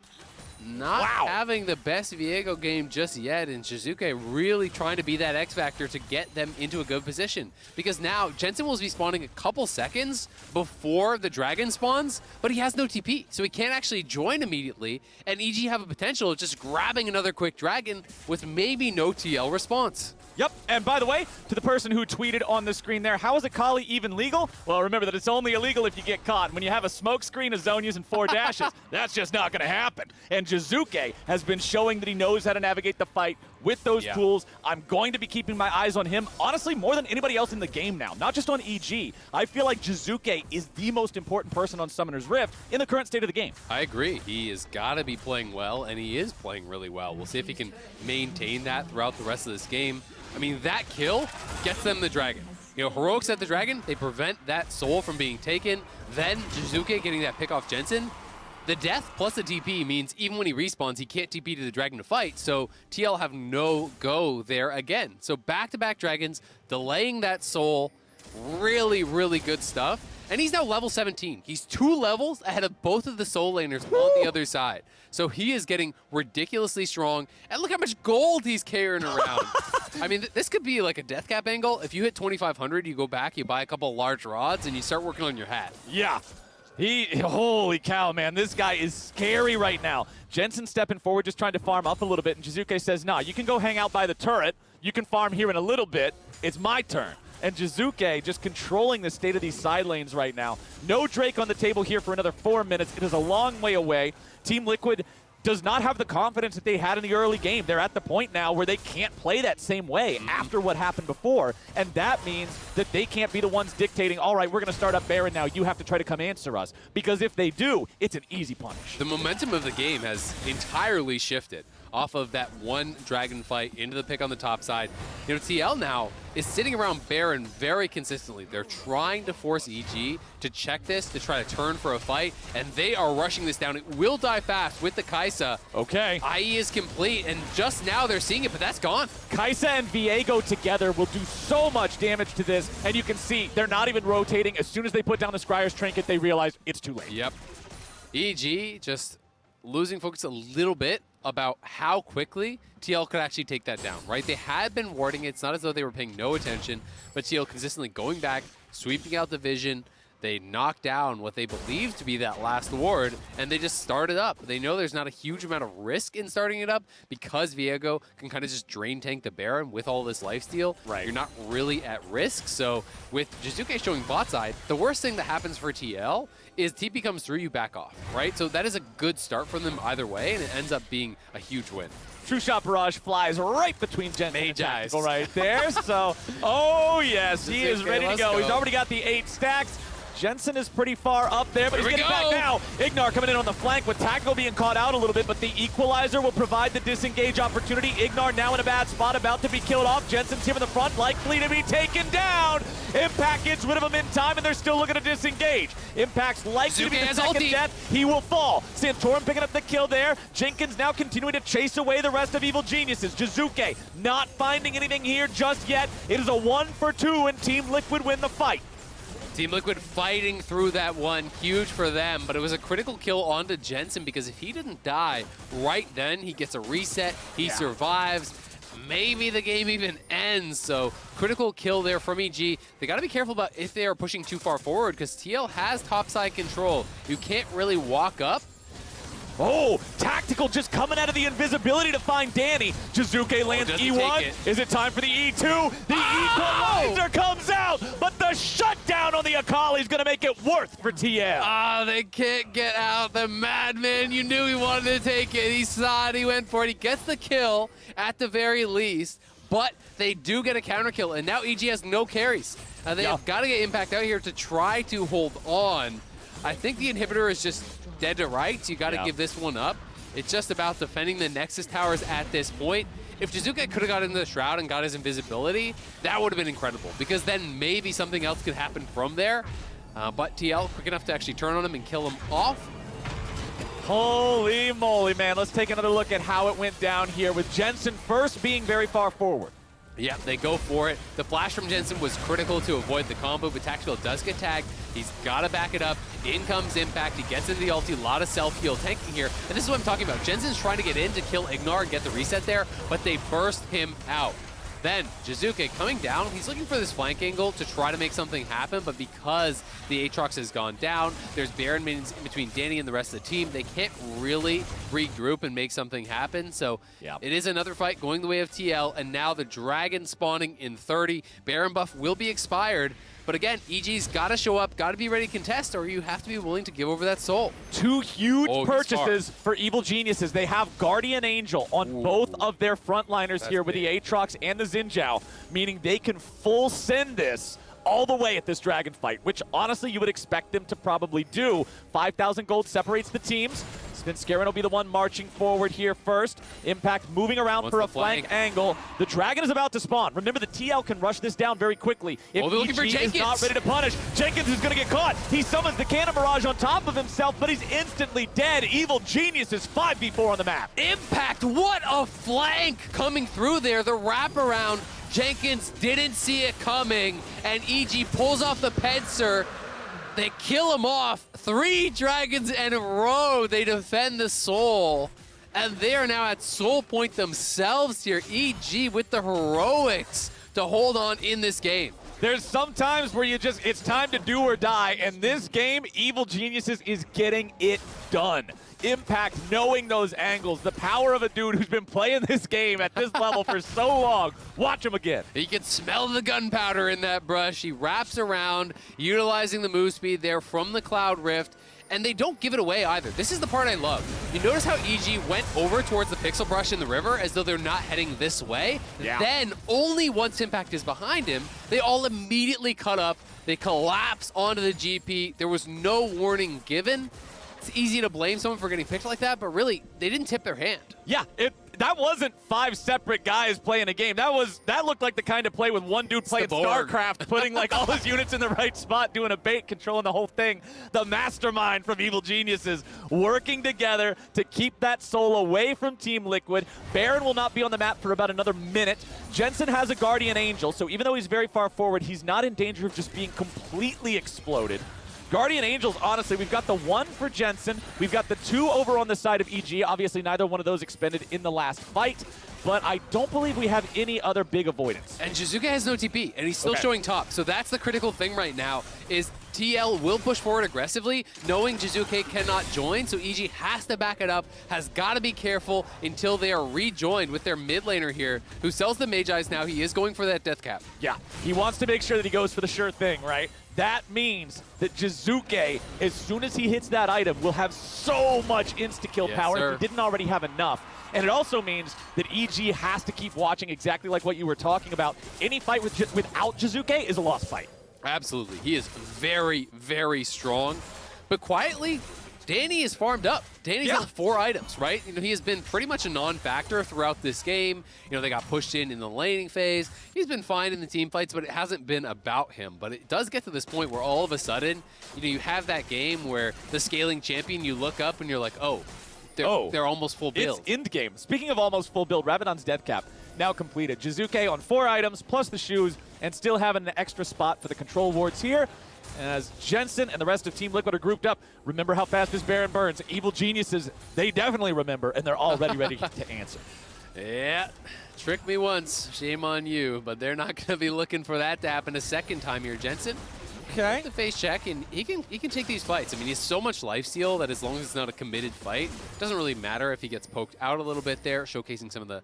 Not having the best Viego game just yet, and Jizuke really trying to be that X factor to get them into a good position. Because now Jensen will be spawning a couple seconds before the dragon spawns, but he has no TP, so he can't actually join immediately. And EG have a potential of just grabbing another quick dragon with maybe no TL response. Yep, and by the way, to the person who tweeted on the screen there, how is Akali even legal? Well, remember that it's only illegal if you get caught. When you have a smoke screen, a Zhonya's, and 4 dashes, that's just not going to happen. And Jizuke has been showing that he knows how to navigate the fight with those tools. I'm going to be keeping my eyes on him, honestly, more than anybody else in the game now, not just on EG. I feel like Jizuke is the most important person on Summoner's Rift in the current state of the game. I agree. He has got to be playing well, and he is playing really well. We'll see if he can maintain that throughout the rest of this game. I mean, that kill gets them the dragon. You know, Heroics at the dragon, they prevent that soul from being taken. Then Jizuke getting that pick off Jensen. The death plus the TP means even when he respawns, he can't TP to the dragon to fight, so TL have no go there again. So back-to-back dragons, delaying that soul, really, really good stuff. And he's now level 17. He's 2 levels ahead of both of the soul laners on the other side. So he is getting ridiculously strong. And look how much gold he's carrying around. I mean, this could be like a death cap angle. If you hit 2,500, you go back, you buy a couple of large rods, and you start working on your hat. Yeah. Holy cow, man. This guy is scary right now. Jensen stepping forward, just trying to farm up a little bit. And Jizuke says, nah, you can go hang out by the turret. You can farm here in a little bit. It's my turn. And Jizuke just controlling the state of these side lanes right now. No Drake on the table here for another 4 minutes. It is a long way away. Team Liquid does not have the confidence that they had in the early game. They're at the point now where they can't play that same way after what happened before. And that means that they can't be the ones dictating, all right, we're going to start up Baron now. You have to try to come answer us. Because if they do, it's an easy punish. The momentum of the game has entirely shifted off of that one dragon fight into the pick on the top side. You know, TL now is sitting around Baron very consistently. They're trying to force EG to check this, to try to turn for a fight, and they are rushing this down. It will die fast with the Kai'Sa. Okay. IE is complete, and just now they're seeing it, but that's gone. Kai'Sa and Viego together will do so much damage to this, and you can see they're not even rotating. As soon as they put down the Scryer's Trinket, they realize it's too late. Yep. EG just losing focus a little bit about how quickly TL could actually take that down, right? They had been warding it. It's not as though they were paying no attention, but TL consistently going back, sweeping out the vision. They knocked down what they believe to be that last ward, and they just started up. They know there's not a huge amount of risk in starting it up because Viego can kind of just drain tank the Baron with all this lifesteal. Right. You're not really at risk. So with Jizuke showing bot side, the worst thing that happens for TL is TP comes through, you back off, right? So that is a good start from them either way, and it ends up being a huge win. True Shot Barrage flies right between Jensen and Tactical right there. So, oh yes, he is ready to go. He's already got the 8 stacks. Jensen is pretty far up there, but he's getting back now. Ignar coming in on the flank with Tactical being caught out a little bit, but the Equalizer will provide the disengage opportunity. Ignar now in a bad spot, about to be killed off. Jensen's here in the front, likely to be taken down. Impact gets rid of him in time, and they're still looking to disengage. Impact's likely to be the second death. He will fall. Santorum picking up the kill there. Jenkins now continuing to chase away the rest of Evil Geniuses. Jizuke not finding anything here just yet. It is a 1-for-2, and Team Liquid win the fight. Team Liquid fighting through that one, huge for them, but it was a critical kill onto Jensen because if he didn't die right then, he gets a reset, he survives. maybe the game even ends. So critical kill there from EG. They got to be careful about if they are pushing too far forward because TL has topside control. You can't really walk up. Oh, Tactical just coming out of the invisibility to find Danny. Jizuke lands E1. Is it time for the E2? The equalizer comes out, but the shutdown on the Akali is going to make it worth for TL. Ah, they can't get out. The madman, you knew he wanted to take it. He saw it, he went for it. He gets the kill at the very least, but they do get a counter kill, and now EG has no carries. They have got to get Impact out here to try to hold on. I think the inhibitor is just dead to rights. You got to give this one up. It's just about defending the Nexus towers at this point. If Jizuke could have got into the Shroud and got his invisibility, that would have been incredible because then maybe something else could happen from there. But TL quick enough to actually turn on him and kill him off. Holy moly, man. Let's take another look at how it went down here with Jensen first being very far forward. Yeah, they go for it. The flash from Jensen was critical to avoid the combo, but Tactical does get tagged. He's got to back it up. In comes Impact. He gets into the ulti. A lot of self-heal tanking here. And this is what I'm talking about. Jensen's trying to get in to kill Ignar and get the reset there, but they burst him out. Then Jizuke coming down. He's looking for this flank angle to try to make something happen, but because the Aatrox has gone down, there's Baron minions in between Danny and the rest of the team. They can't really regroup and make something happen. So it is another fight going the way of TL, and now the Dragon spawning in 30. Baron buff will be expired. But again, EG's got to show up, got to be ready to contest, or you have to be willing to give over that soul. Two huge purchases for Evil Geniuses. They have Guardian Angel on both of their frontliners here with the Aatrox and the Xin Zhao, meaning they can full send this all the way at this Dragon fight, which honestly you would expect them to probably do. 5,000 gold separates the teams. Scarin will be the one marching forward here first. Impact moving around for a flank angle. The Dragon is about to spawn. Remember, the TL can rush this down very quickly. If EG is not ready to punish, Jenkins is going to get caught. He summons the Cannon Barrage on top of himself, but he's instantly dead. Evil Genius is 5v4 on the map. Impact, what a flank coming through there. The wraparound. Jenkins didn't see it coming, and EG pulls off the Pedser. They kill him off. 3 Dragons in a row. They defend the Soul. And they are now at Soul Point themselves here. EG with the heroics to hold on in this game. There's some times where it's time to do or die. And this game, Evil Geniuses is getting it done. Impact knowing those angles, the power of a dude who's been playing this game at this level for so long. Watch him again. He can smell the gunpowder in that brush. He wraps around, utilizing the move speed there from the Cloud Rift, and they don't give it away either. This is the part I love. You notice how EG went over towards the Pixel Brush in the river as though they're not heading this way? Yeah. Then, only once Impact is behind him, they all immediately cut up. They collapse onto the GP. There was no warning given. It's easy to blame someone for getting picked like that, but really, they didn't tip their hand. Yeah, that wasn't 5 separate guys playing a game. That looked like the kind of play with one dude playing StarCraft, putting like all his units in the right spot, doing a bait, controlling the whole thing. The mastermind from Evil Geniuses working together to keep that soul away from Team Liquid. Baron will not be on the map for about another minute. Jensen has a Guardian Angel, so even though he's very far forward, he's not in danger of just being completely exploded. Guardian Angels, honestly, we've got the 1 for Jensen. We've got the 2 over on the side of EG. Obviously, neither one of those expended in the last fight. But I don't believe we have any other big avoidance. And Jizuke has no TP, and he's still showing top. So that's the critical thing right now, is TL will push forward aggressively, knowing Jizuke cannot join, so EG has to back it up, has got to be careful until they are rejoined with their mid laner here, who sells the Magi's now. He is going for that death cap. Yeah, he wants to make sure that he goes for the sure thing, right? That means that Jizuke, as soon as he hits that item, will have so much insta-kill power if he didn't already have enough. And it also means that EG has to keep watching exactly like what you were talking about. Any fight without Jizuke is a lost fight. Absolutely. He is very, very strong. But quietly, Danny is farmed up. Danny's on 4 items, right? You know, he has been pretty much a non-factor throughout this game. You know, they got pushed in the laning phase. He's been fine in the team fights, but it hasn't been about him. But it does get to this point where all of a sudden, you know, you have that game where the scaling champion, you look up and you're like, oh, they're almost full build. It's end game. Speaking of almost full build, Rabadon's death cap now completed. Jizuke on 4 items plus the shoes and still having an extra spot for the control wards here. As Jensen and the rest of Team Liquid are grouped up, remember how fast this Baron burns. Evil Geniuses, they definitely remember, and they're already ready to answer. Yeah, trick me once, shame on you, but they're not going to be looking for that to happen a second time here. Jensen, okay, the face check, and he can take these fights. I mean, he has so much lifesteal that as long as it's not a committed fight, it doesn't really matter if he gets poked out a little bit there, showcasing some of the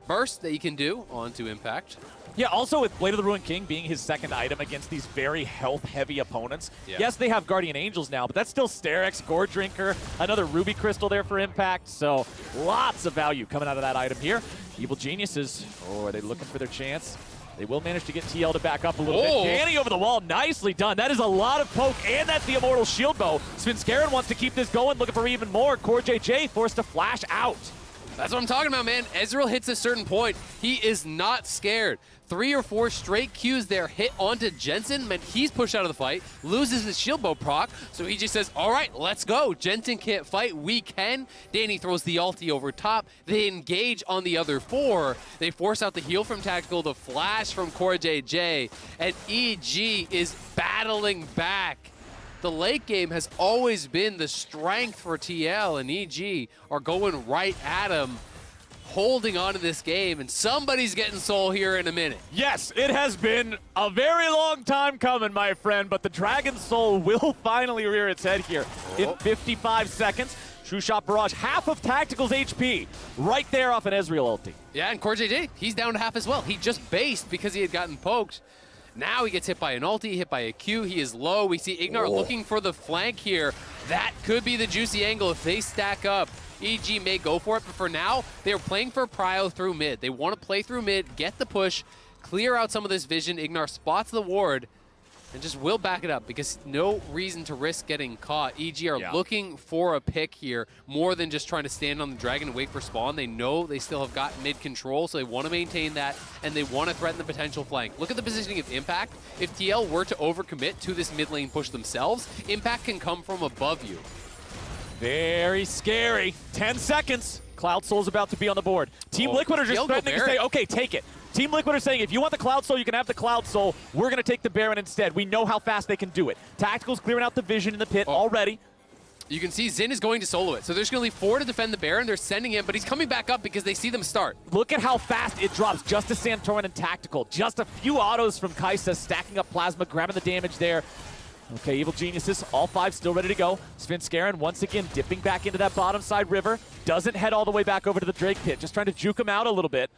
burst that he can do onto impact. Yeah, also with Blade of the Ruined King being his second item against these very health-heavy opponents. Yeah. Yes, they have Guardian Angels now, but that's still Sterex, Gore Drinker, another Ruby Crystal there for impact. So lots of value coming out of that item here. Evil Geniuses, are they looking for their chance? They will manage to get TL to back up a little bit. Danny over the wall, nicely done. That is a lot of poke, and that's the Immortal Shield Bow. Svenskeren wants to keep this going, looking for even more. Core JJ forced to flash out. That's what I'm talking about, man. Ezreal hits a certain point. He is not scared. 3 or 4 straight Qs there hit onto Jensen, meant he's pushed out of the fight, loses his shield bow proc, so he just says, all right, let's go. Jensen can't fight, we can. Danny throws the ulti over top. They engage on the other 4. They force out the heal from Tactical, the flash from Core JJ, and EG is battling back. The late game has always been the strength for TL, and EG are going right at him, holding on to this game, and somebody's getting soul here in a minute. Yes, it has been a very long time coming, my friend, but the Dragon Soul will finally rear its head here in 55 seconds. True Shot Barrage, half of Tactical's HP, right there off an Ezreal ulti. Yeah, and Core JJ, he's down to half as well. He just based because he had gotten poked. Now he gets hit by an ulti, hit by a Q. He is low. We see Ignar looking for the flank here. That could be the juicy angle if they stack up. EG may go for it, but for now, they are playing for prio through mid. They want to play through mid, get the push, clear out some of this vision. Ignar spots the ward, and just will back it up because no reason to risk getting caught. EG are looking for a pick here more than just trying to stand on the dragon and wait for spawn. They know they still have got mid control, so they want to maintain that, and they want to threaten the potential flank. Look at the positioning of Impact. If TL were to overcommit to this mid lane push themselves, Impact can come from above you. Very scary. 10 seconds. Cloud Soul's about to be on the board. Team Liquid are just threatening to say, okay, take it. Team Liquid are saying, if you want the Cloud Soul, you can have the Cloud Soul. We're going to take the Baron instead. We know how fast they can do it. Tactical's clearing out the vision in the pit already. You can see Xin is going to solo it. So there's going to leave 4 to defend the Baron. They're sending him, but he's coming back up because they see them start. Look at how fast it drops just to Santorin and Tactical. Just a few autos from Kai'Sa, stacking up Plasma, grabbing the damage there. Okay, Evil Geniuses, all 5 still ready to go. Svenskeren once again dipping back into that bottom side river. Doesn't head all the way back over to the Drake pit, just trying to juke him out a little bit.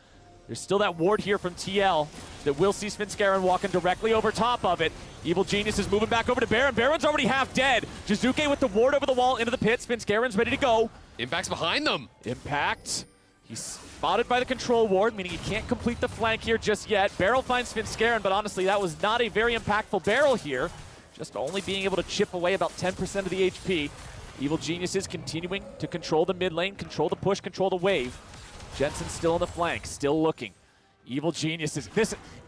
There's still that ward here from TL that will see Svenskeren walking directly over top of it. Evil Genius is moving back over to Baron. Baron's already half dead. Jizuke with the ward over the wall into the pit. Svenskeren's ready to go. Impact's behind them. Impact. He's spotted by the control ward, meaning he can't complete the flank here just yet. Barrel finds Svenskeren, but honestly, that was not a very impactful barrel here. Just only being able to chip away about 10% of the HP. Evil Genius is continuing to control the mid lane, control the push, control the wave. Jensen's still on the flank, still looking. Evil Geniuses.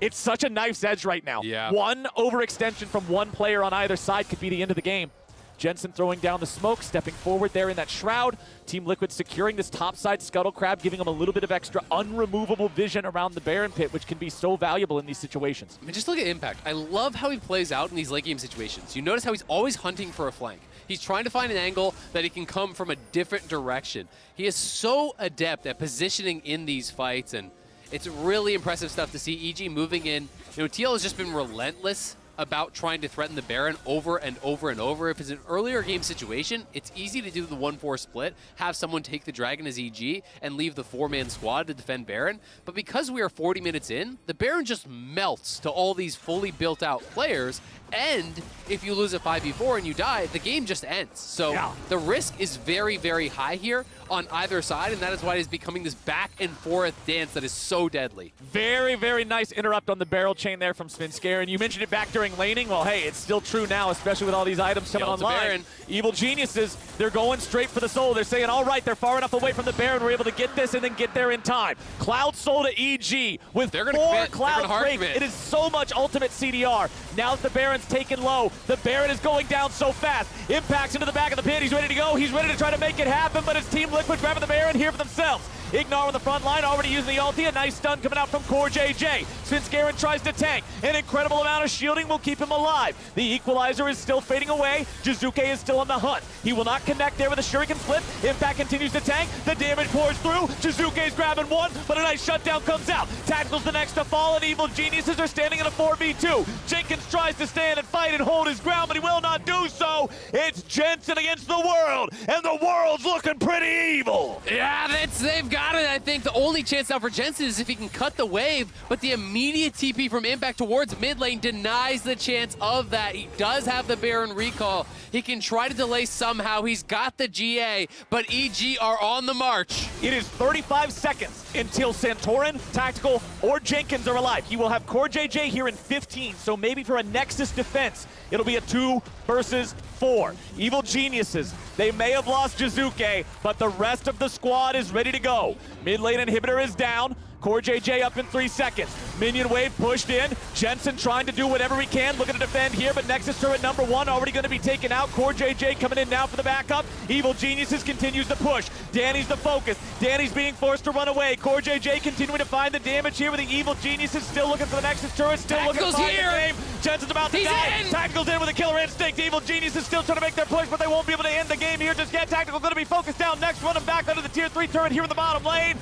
It's such a knife's edge right now. Yeah. One overextension from one player on either side could be the end of the game. Jensen throwing down the smoke, stepping forward there in that shroud. Team Liquid securing this topside scuttle crab, giving them a little bit of extra unremovable vision around the Baron pit, which can be so valuable in these situations. I mean, just look at Impact. I love how he plays out in these late game situations. You notice how he's always hunting for a flank. He's trying to find an angle that he can come from a different direction. He is so adept at positioning in these fights, and it's really impressive stuff to see EG moving in. You know, TL has just been relentless about trying to threaten the Baron over and over and over. If it's an earlier game situation, it's easy to do the 1-4 split, have someone take the Dragon as EG, and leave the 4-man squad to defend Baron. But because we are 40 minutes in, the Baron just melts to all these fully built out players, and if you lose a 5v4 and you die, the game just ends. So the risk is very, very high here on either side, and that is why it is becoming this back and forth dance that is so deadly. Very, very nice interrupt on the barrel chain there from Svenskeren. You mentioned it back during laning. Well, hey, it's still true now, especially with all these items coming online. Evil Geniuses, they're going straight for the soul. They're saying, all right, they're far enough away from the Baron. We're able to get this and then get there in time. Cloud Soul to EG with 4 Cloud Breaks. It is so much ultimate CDR. Now that the Baron's taken low, the Baron is going down so fast. Impacts into the back of the pit. He's ready to go. He's ready to try to make it happen, but it's Team Liquid grabbing the Baron here for themselves. Ignar on the front line, already using the ulti. A nice stun coming out from CoreJJ. Svenskeren tries to tank. An incredible amount of shielding will keep him alive. The equalizer is still fading away. Jizuke is still on the hunt. He will not connect there with a shuriken flip. Impact continues to tank. The damage pours through. Jizuke's grabbing one, but a nice shutdown comes out. Tactical's the next to fall, and Evil Geniuses are standing in a 4v2. Jenkins tries to stand and fight and hold his ground, but he will not do so. It's Jensen against the world, and the world's looking pretty evil. Yeah, they've got it. I think the only chance now for Jensen is if he can cut the wave, but the immediate TP from Impact towards mid lane denies the chance of that. He does have the Baron recall. He can try to delay somehow. He's got the GA, but EG are on the march. It is 35 seconds until Santorin, Tactical, or Jenkins are alive. He will have CoreJJ here in 15, so maybe for a Nexus defense, it'll be a 2 versus 4. Evil Geniuses, they may have lost Jizuke, but the rest of the squad is ready to go. Mid lane inhibitor is down. CoreJJ up in 3 seconds. Minion wave pushed in. Jensen trying to do whatever he can, looking to defend here, but Nexus turret number 1 already going to be taken out. CoreJJ coming in now for the backup. Evil Geniuses continues to push. Danny's the focus. Danny's being forced to run away. CoreJJ continuing to find the damage here with the Evil Geniuses still looking for the Nexus turret, still looking to find the game. Jensen's about to die. Tactical's in with a killer instinct. Evil Geniuses still trying to make their push, but they won't be able to end the game here just yet. Tactical going to be focused down next, running back under the tier 3 turret here in the bottom lane.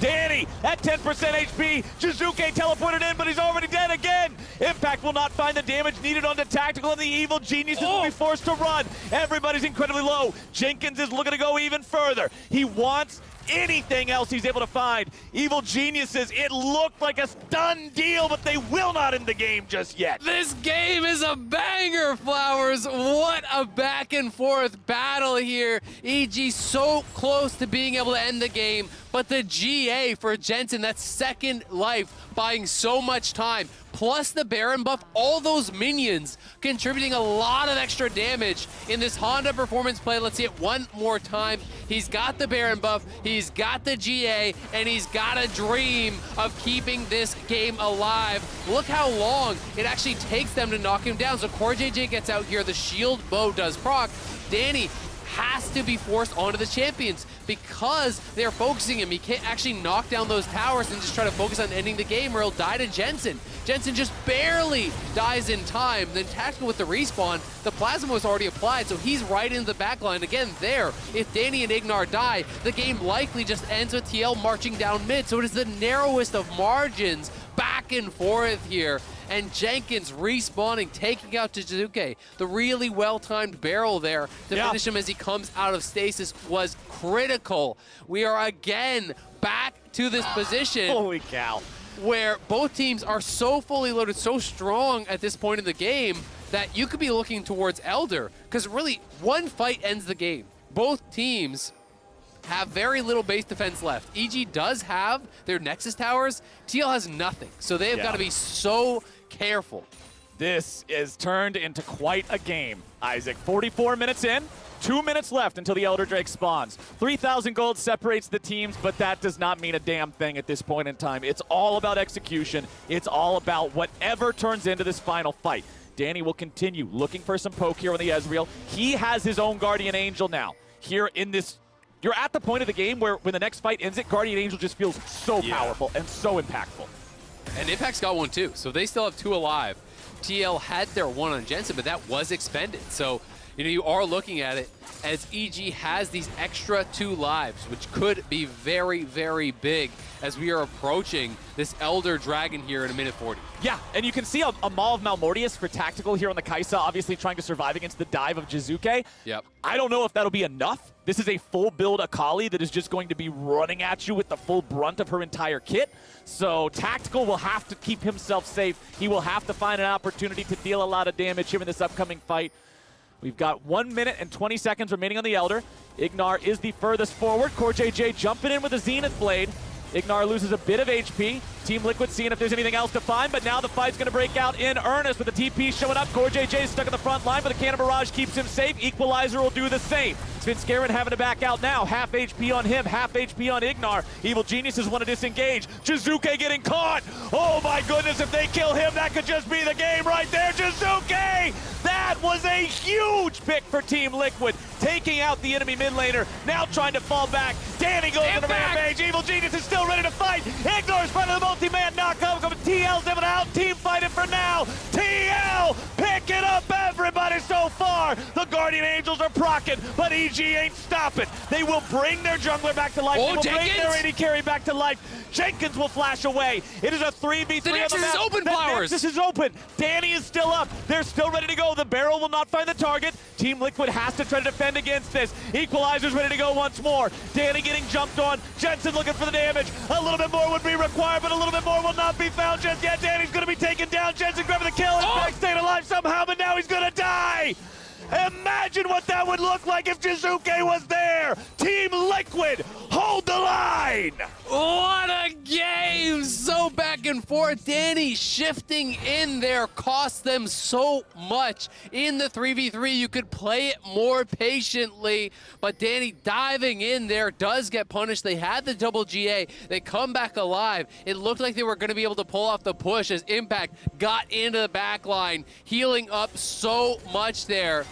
Danny at 10% HP. Jizuke teleported in, but he's already dead again. Impact will not find the damage needed onto Tactical, and the Evil Geniuses will be forced to run. Everybody's incredibly low. Jenkins is looking to go even further. He wants anything else he's able to find. Evil Geniuses, it looked like a done deal, but they will not end the game just yet. This game is a banger, Flowers. What a back and forth battle here. EG so close to being able to end the game, but the GA for Jensen, that second life, buying so much time, plus the Baron buff, all those minions contributing a lot of extra damage in this Honda performance play. Let's see it one more time. He's got the Baron buff, he's got the GA, and he's got a dream of keeping this game alive. Look how long it actually takes them to knock him down. So CoreJJ gets out here, the shield bow does proc. Danny has to be forced onto the champions because they're focusing him. He can't actually knock down those towers and just try to focus on ending the game or he'll die to Jensen. Jensen just barely dies in time. Then Tactical with the respawn, the plasma was already applied, so he's right into the backline. Again, there, if Danny and Ignar die, the game likely just ends with TL marching down mid. So it is the narrowest of margins back and forth here. And Jenkins respawning, taking out Jizuke. The really well-timed barrel there to finish him as he comes out of stasis was critical. We are again back to this position. Holy cow. Where both teams are so fully loaded, so strong at this point in the game that you could be looking towards Elder, because really one fight ends the game. Both teams have very little base defense left. EG does have their Nexus towers. TL has nothing. So they have got to be so careful. This is turned into quite a game, Isaac. 44 minutes in, 2 minutes left until the Elder Drake spawns. 3,000 gold separates the teams, but that does not mean a damn thing at this point in time. It's all about execution. It's all about whatever turns into this final fight. Danny will continue looking for some poke here on the Ezreal. He has his own Guardian Angel now. Here in this, you're at the point of the game where when the next fight ends it, Guardian Angel just feels so powerful and so impactful. And Impact's got one too, so they still have 2 alive. TL had their 1 on Jensen, but that was expended. So, you know, you are looking at it as EG has these extra 2 lives, which could be very, very big as we are approaching this Elder Dragon here in a minute 40. Yeah, and you can see a Maw of Malmortius for Tactical here on the Kai'Sa, obviously trying to survive against the dive of Jizuke. Yep. I don't know if that'll be enough. This is a full build Akali that is just going to be running at you with the full brunt of her entire kit. So Tactical will have to keep himself safe. He will have to find an opportunity to deal a lot of damage here in this upcoming fight. We've got 1 minute and 20 seconds remaining on the Elder. Ignar is the furthest forward. CoreJJ jumping in with a Zenith Blade. Ignar loses a bit of HP. Team Liquid seeing if there's anything else to find, but now the fight's going to break out in earnest with the TP showing up. CoreJJ is stuck in the front line, but the Cannon Barrage keeps him safe. Equalizer will do the same. Svenskeren having to back out now. Half HP on him, half HP on Ignar. Evil Geniuses want to disengage. Jizuke getting caught. Oh my goodness, if they kill him, that could just be the game right there. Jizuke! That was a huge pick for Team Liquid. Taking out the enemy mid laner, now trying to fall back. Danny goes to the rampage. Evil Geniuses star. The Guardian Angels are proccing, but EG ain't stopping. They will bring their jungler back to life. Oh, they will Jenkins! bring their AD carry back to life. Jenkins will flash away. It is a 3v3 The on Nexus the map. is open, The Flowers. Nexus is open. Danny is still up. They're still ready to go. The barrel will not find the target. Team Liquid has to try to defend against this. Equalizer's ready to go once more. Danny getting jumped on. Jensen looking for the damage. A little bit more would be required, but a little bit more will not be found just yet. Danny's going to be taken down. Jensen grabbing the kill. In fact, staying alive somehow, but now he's going to die. Imagine what that would look like if Jizuke was there. Team Liquid, hold the line. What a game! So back and forth. Danny shifting in there cost them so much. In the 3v3, you could play it more patiently, but Danny diving in there does get punished. They had the double GA. They come back alive. It looked like they were going to be able to pull off the push as Impact got into the back line, healing up so much there.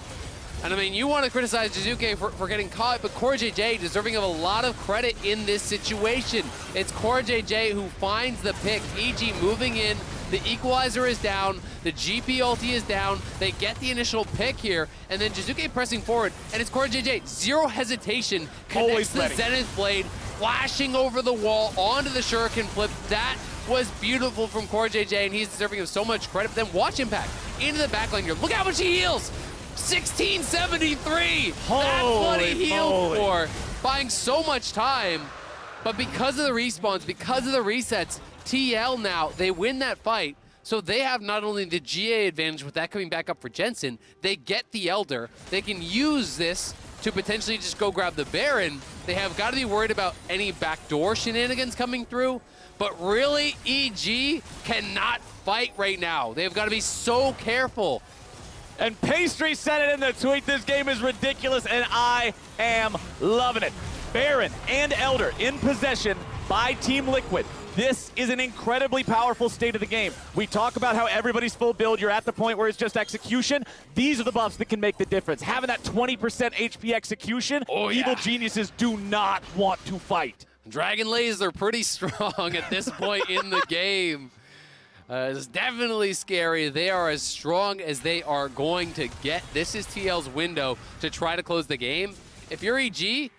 And I mean, you want to criticize Jizuke for getting caught, but CoreJJ deserving of a lot of credit in this situation. It's CoreJJ who finds the pick. EG moving in, the equalizer is down, the GP ulti is down, they get the initial pick here, and then Jizuke pressing forward, and it's CoreJJ, zero hesitation, connects the Zenith Blade, flashing over the wall onto the Shuriken flip. That was beautiful from CoreJJ, and he's deserving of so much credit. But then watch Impact into the backline here. Look how much he heals! 1673! That's what he healed for, buying so much time. But because of the respawns, because of the resets, TL now, they win that fight. So they have not only the GA advantage with that coming back up for Jensen, they get the Elder. They can use this to potentially just go grab the Baron. They have got to be worried about any backdoor shenanigans coming through. But really, EG cannot fight right now. They've got to be so careful. And Pastry said it in the tweet, this game is ridiculous, and I am loving it. Baron and Elder in possession by Team Liquid. This is an incredibly powerful state of the game. We talk about how everybody's full build, you're at the point where it's just execution. These are the buffs that can make the difference. Having that 20% HP execution, Evil geniuses do not want to fight. Dragon Lays are pretty strong at this point in the game. It's definitely scary. They are as strong as they are going to get. This is TL's window to try to close the game. If you're EG,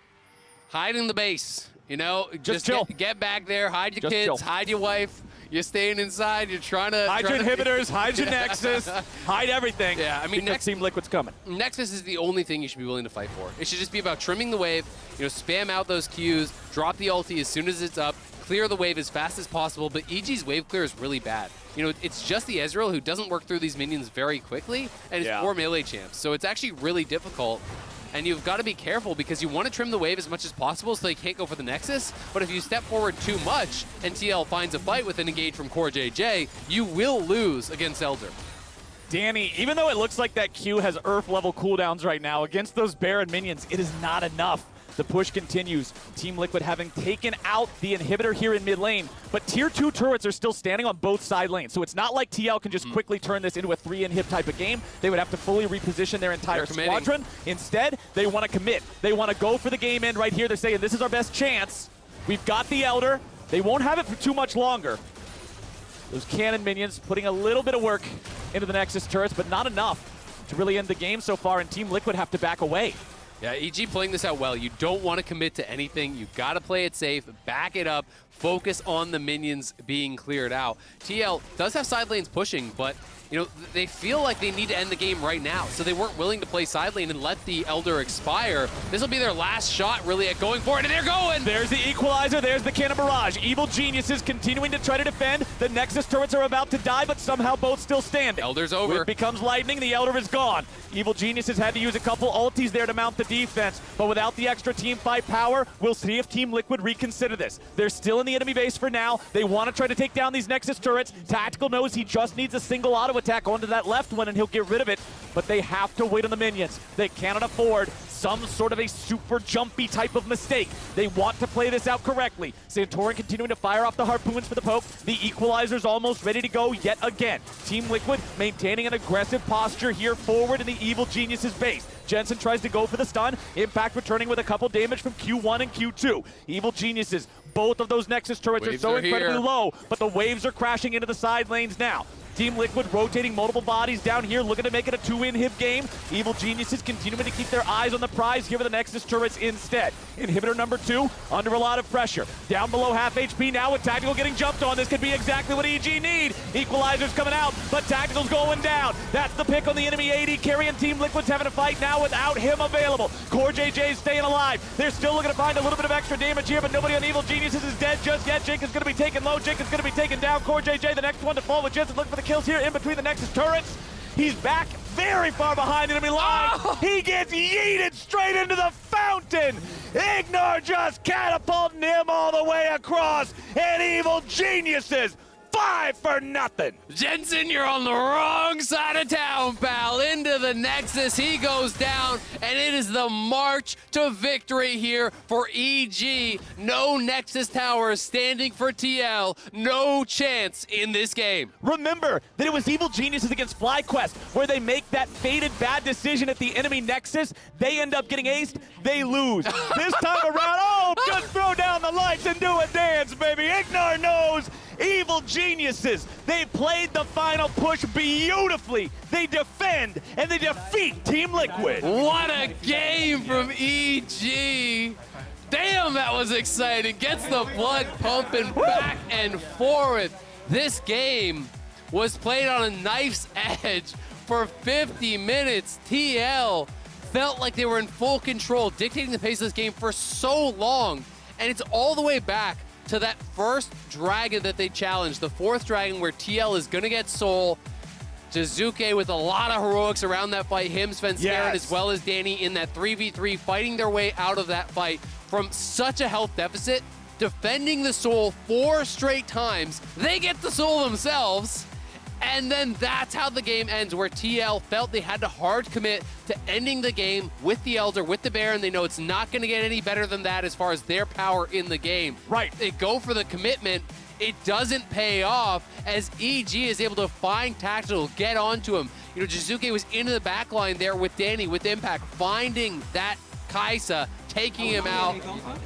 hide in the base. You know, just chill. Get back there, hide your kids, chill. hide your wife. You're staying inside. You're trying to hide your inhibitors, hide your Nexus, hide everything. Yeah, I mean, Team Liquid's coming. Nexus is the only thing you should be willing to fight for. It should just be about trimming the wave. You know, spam out those Qs, drop the ulti as soon as it's up, clear the wave as fast as possible. But EG's wave clear is really bad. You know, it's just the Ezreal who doesn't work through these minions very quickly, and it's 4 melee champs. So it's actually really difficult. And you've got to be careful because you want to trim the wave as much as possible so they can't go for the Nexus. But if you step forward too much and TL finds a fight with an engage from CoreJJ, you will lose against Elder. Danny, even though it looks like that Q has Earth level cooldowns right now, against those Baron minions, it is not enough. The push continues. Team Liquid having taken out the inhibitor here in mid lane, but tier 2 turrets are still standing on both side lanes. So it's not like TL can just quickly turn this into a 3-inhib type of game. They would have to fully reposition their entire squadron. Instead, they want to commit. They want to go for the game end right here. They're saying this is our best chance. We've got the Elder. They won't have it for too much longer. Those cannon minions putting a little bit of work into the Nexus turrets, but not enough to really end the game so far, and Team Liquid have to back away. Yeah, EG playing this out well. You don't want to commit to anything. You got to play it safe, back it up, focus on the minions being cleared out. TL does have side lanes pushing, but you know, they feel like they need to end the game right now, so they weren't willing to play side lane and let the Elder expire. This will be their last shot really at going for it, and they're going! There's the equalizer, there's the cannon barrage. Evil geniuses continuing to try to defend. The Nexus turrets are about to die, but somehow both still standing. Elder's over. It becomes lightning, the Elder is gone. Evil geniuses had to use a couple ultis there to mount the defense, but without the extra team fight power, we'll see if Team Liquid reconsider this. They're still in the enemy base for now. They want to try to take down these Nexus turrets. Tactical knows he just needs a single auto attack onto that left one and he'll get rid of it, but they have to wait on the minions. They cannot afford some sort of a super jumpy type of mistake. They want to play this out correctly. Santorin continuing to fire off the harpoons for the poke. The equalizer's almost ready to go yet again. Team Liquid maintaining an aggressive posture here forward in the Evil Geniuses base. Jensen tries to go for the stun. Impact returning with a couple damage from Q1 and Q2. Evil Geniuses, both of those Nexus turrets are so incredibly low, but the waves are crashing into the side lanes now. Team Liquid rotating multiple bodies down here, looking to make it a 2-inhib game. Evil Geniuses continuing to keep their eyes on the prize here with the Nexus turrets instead. Inhibitor number 2 under a lot of pressure. Down below half HP now with Tactical getting jumped on. This could be exactly what EG need. Equalizer's coming out, but Tactical's going down. That's the pick on the enemy AD carry, and Team Liquid's having a fight now without him available. Core JJ's staying alive. They're still looking to find a little bit of extra damage here, but nobody on Evil Geniuses is dead just yet. Jake is going to be taken low. Jake is going to be taken down. Core JJ, the next one to fall with Jensen looking for the kills here in between the Nexus turrets. He's back very far behind enemy line. Oh! He gets yeeted straight into the fountain. Ignore just catapulting him all the way across, and Evil Geniuses 5-0. Jensen, you're on the wrong side of town, pal. Into the Nexus, he goes down, and it is the march to victory here for EG. No Nexus towers standing for TL. No chance in this game. Remember that it was Evil Geniuses against FlyQuest where they make that fated bad decision at the enemy Nexus. They end up getting aced. They lose. This time around, oh, just throw down the lights and do a dance, baby. Ignore knows. Evil Geniuses, they played the final push beautifully. They defend and they defeat Team Liquid. What a game from EG. Damn, that was exciting. Gets the blood pumping back and forth. This game was played on a knife's edge for 50 minutes. TL felt like they were in full control, dictating the pace of this game for so long. And it's all the way back to that first dragon that they challenged, the 4th dragon where TL is gonna get Soul. Jizuke with a lot of heroics around that fight, him, Svenskeren, as well as Danny in that 3v3, fighting their way out of that fight from such a health deficit, defending the Soul 4 straight times. They get the Soul themselves, and then that's how the game ends, where TL felt they had to hard commit to ending the game with the Elder, with the Baron. They know it's not going to get any better than that as far as their power in the game. Right. They go for the commitment. It doesn't pay off as EG is able to find Tactical, get onto him. You know, Jizuke was into the back line there with Danny, with Impact, finding that Kaisa, taking him out.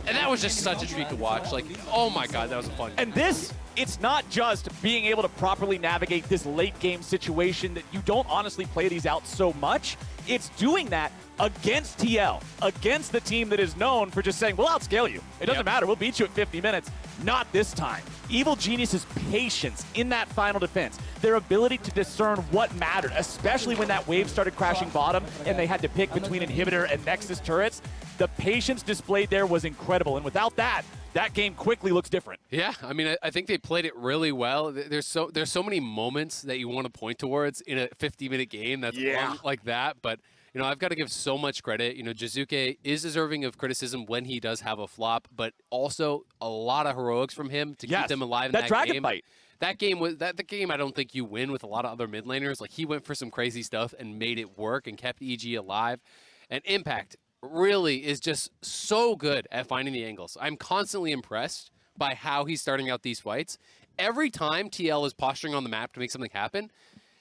And that was just such a treat to watch. Like, oh my God, that was a fun game. And this, it's not just being able to properly navigate this late game situation that you don't honestly play these out so much. It's doing that against TL, against the team that is known for just saying, we'll outscale you. It doesn't matter, we'll beat you at 50 minutes. Not this time. Evil Genius's patience in that final defense, their ability to discern what mattered, especially when that wave started crashing bottom and they had to pick between Inhibitor and Nexus turrets. The patience displayed there was incredible, and without that, that game quickly looks different. Yeah, I mean, I think they played it really well. There's so many moments that you want to point towards in a 50-minute game that's like that, but you know, I've got to give so much credit. You know, Jizuke is deserving of criticism when he does have a flop, but also a lot of heroics from him to keep them alive in that dragon game. Fight. That game was the game I don't think you win with a lot of other mid laners. Like, he went for some crazy stuff and made it work and kept EG alive. And Impact really is just so good at finding the angles. I'm constantly impressed by how he's starting out these fights. Every time TL is posturing on the map to make something happen,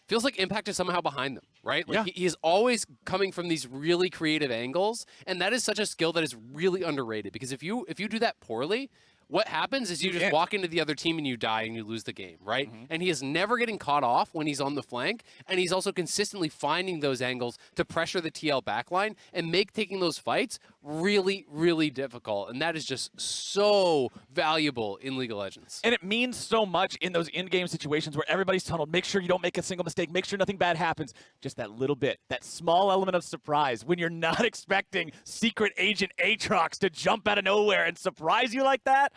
feels like Impact is somehow behind them, right? Like, he is always coming from these really creative angles, and that is such a skill that is really underrated, because if you do that poorly, what happens is you just walk into the other team and you die and you lose the game, right? And he is never getting caught off when he's on the flank, and he's also consistently finding those angles to pressure the TL backline and make taking those fights really, really difficult. And that is just so valuable in League of Legends. And it means so much in those in-game situations where everybody's tunneled. Make sure you don't make a single mistake. Make sure nothing bad happens. Just that little bit, that small element of surprise when you're not expecting Secret Agent Aatrox to jump out of nowhere and surprise you like that.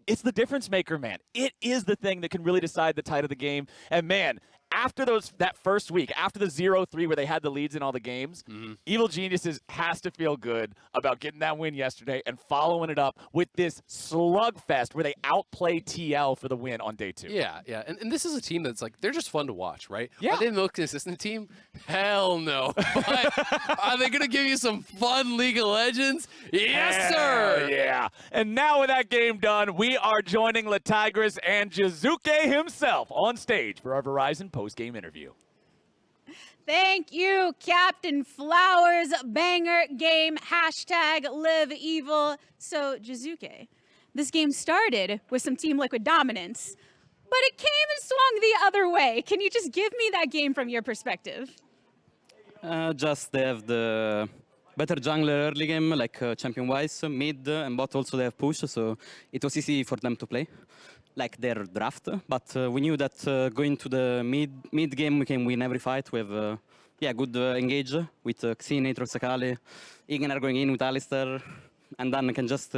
It's the difference maker, man. It is the thing that can really decide the tide of the game. And man, after that first week, after the 0-3 where they had the leads in all the games, Evil Geniuses has to feel good about getting that win yesterday and following it up with this slugfest where they outplay TL for the win on day 2. Yeah. And this is a team that's like, they're just fun to watch, right? Yeah. Are they the most consistent team? Hell no. But are they going to give you some fun League of Legends? Yes, sir. Yeah. And now with that game done, we are joining Latigris and Jizuke himself on stage for our Verizon post-game interview. Thank you, Captain Flowers. Banger game, hashtag live evil. So, Jizuke, this game started with some Team Liquid dominance, but it came and swung the other way. Can you just give me that game from your perspective? Just they have the better jungler early game, like champion-wise, mid, and bot also they have push, so it was easy for them to play, like their draft. But we knew that going to the mid game, we can win every fight. We have good engage with Xin, Aatrox, Akali, Ignar going in with Alistar, and then can just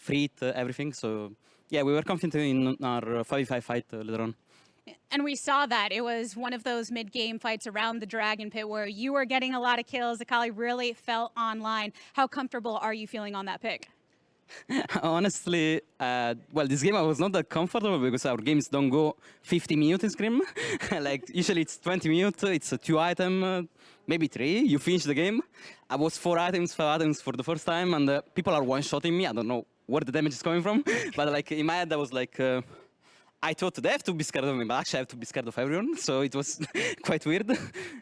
free hit everything. So yeah, we were confident in our 5v5 fight later on. And we saw that. It was one of those mid-game fights around the Dragon Pit where you were getting a lot of kills. Akali really felt online. How comfortable are you feeling on that pick? Honestly, well, this game I was not that comfortable because our games don't go 50 minutes in scrim. Like, usually it's 20 minutes, it's a 2 item, maybe 3, you finish the game. I was 4 items, 5 items for the first time, and people are one-shotting me. I don't know where the damage is coming from, but like in my head I was like, I thought they have to be scared of me, but actually I have to be scared of everyone, so it was quite weird.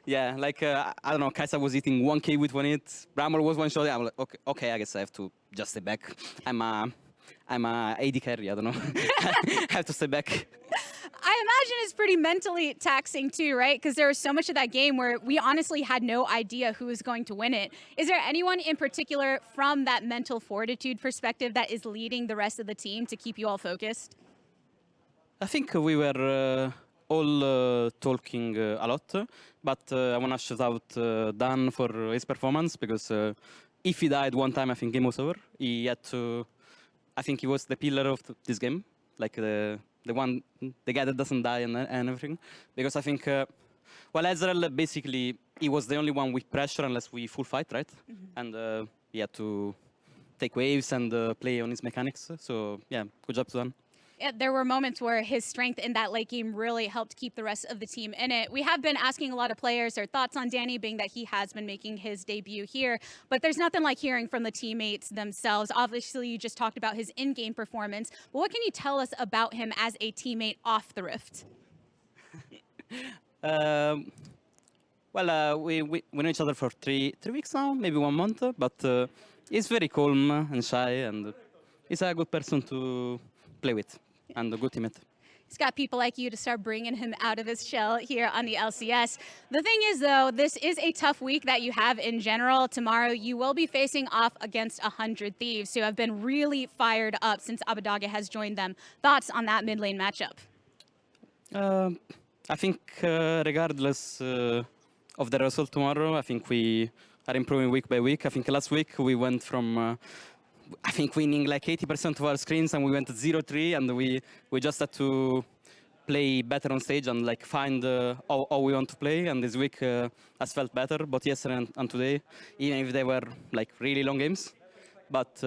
Yeah, like, I don't know, Kai'Sa was hitting 1k with 1 hit, Bramble was one-shot, I'm like, okay, I guess I have to just stay back. I'm a AD carry, I don't know. I have to stay back. I imagine it's pretty mentally taxing too, right? Because there was so much of that game where we honestly had no idea who was going to win it. Is there anyone in particular from that mental fortitude perspective that is leading the rest of the team to keep you all focused? I think we were all talking a lot, but I want to shout out Dan for his performance, because if he died one time, I think game was over. He had to, I think he was the pillar of this game, like the guy that doesn't die and everything. Because I think, well, Ezreal, basically, he was the only one with pressure unless we full fight, right? Mm-hmm. And he had to take waves and play on his mechanics. So yeah, good job to Dan. Yeah, there were moments where his strength in that late game really helped keep the rest of the team in it. We have been asking a lot of players their thoughts on Danny, being that he has been making his debut here, but there's nothing like hearing from the teammates themselves. Obviously, you just talked about his in-game performance, but what can you tell us about him as a teammate off the Rift? Well, we know each other for 3 weeks now, maybe 1 month, but he's very calm and shy, and he's a good person to play with. And a good teammate. He's got people like you to start bringing him out of his shell here on the LCS. The thing is, though, this is a tough week that you have in general. Tomorrow, you will be facing off against 100 Thieves, who have been really fired up since Abbedagge has joined them. Thoughts on that mid lane matchup? I think regardless of the result tomorrow, I think we are improving week by week. I think last week we went from I think winning like 80% of our screens, and we went 0-3, and we just had to play better on stage and like find how we want to play. And this week has felt better, both yesterday and today, even if they were like really long games. But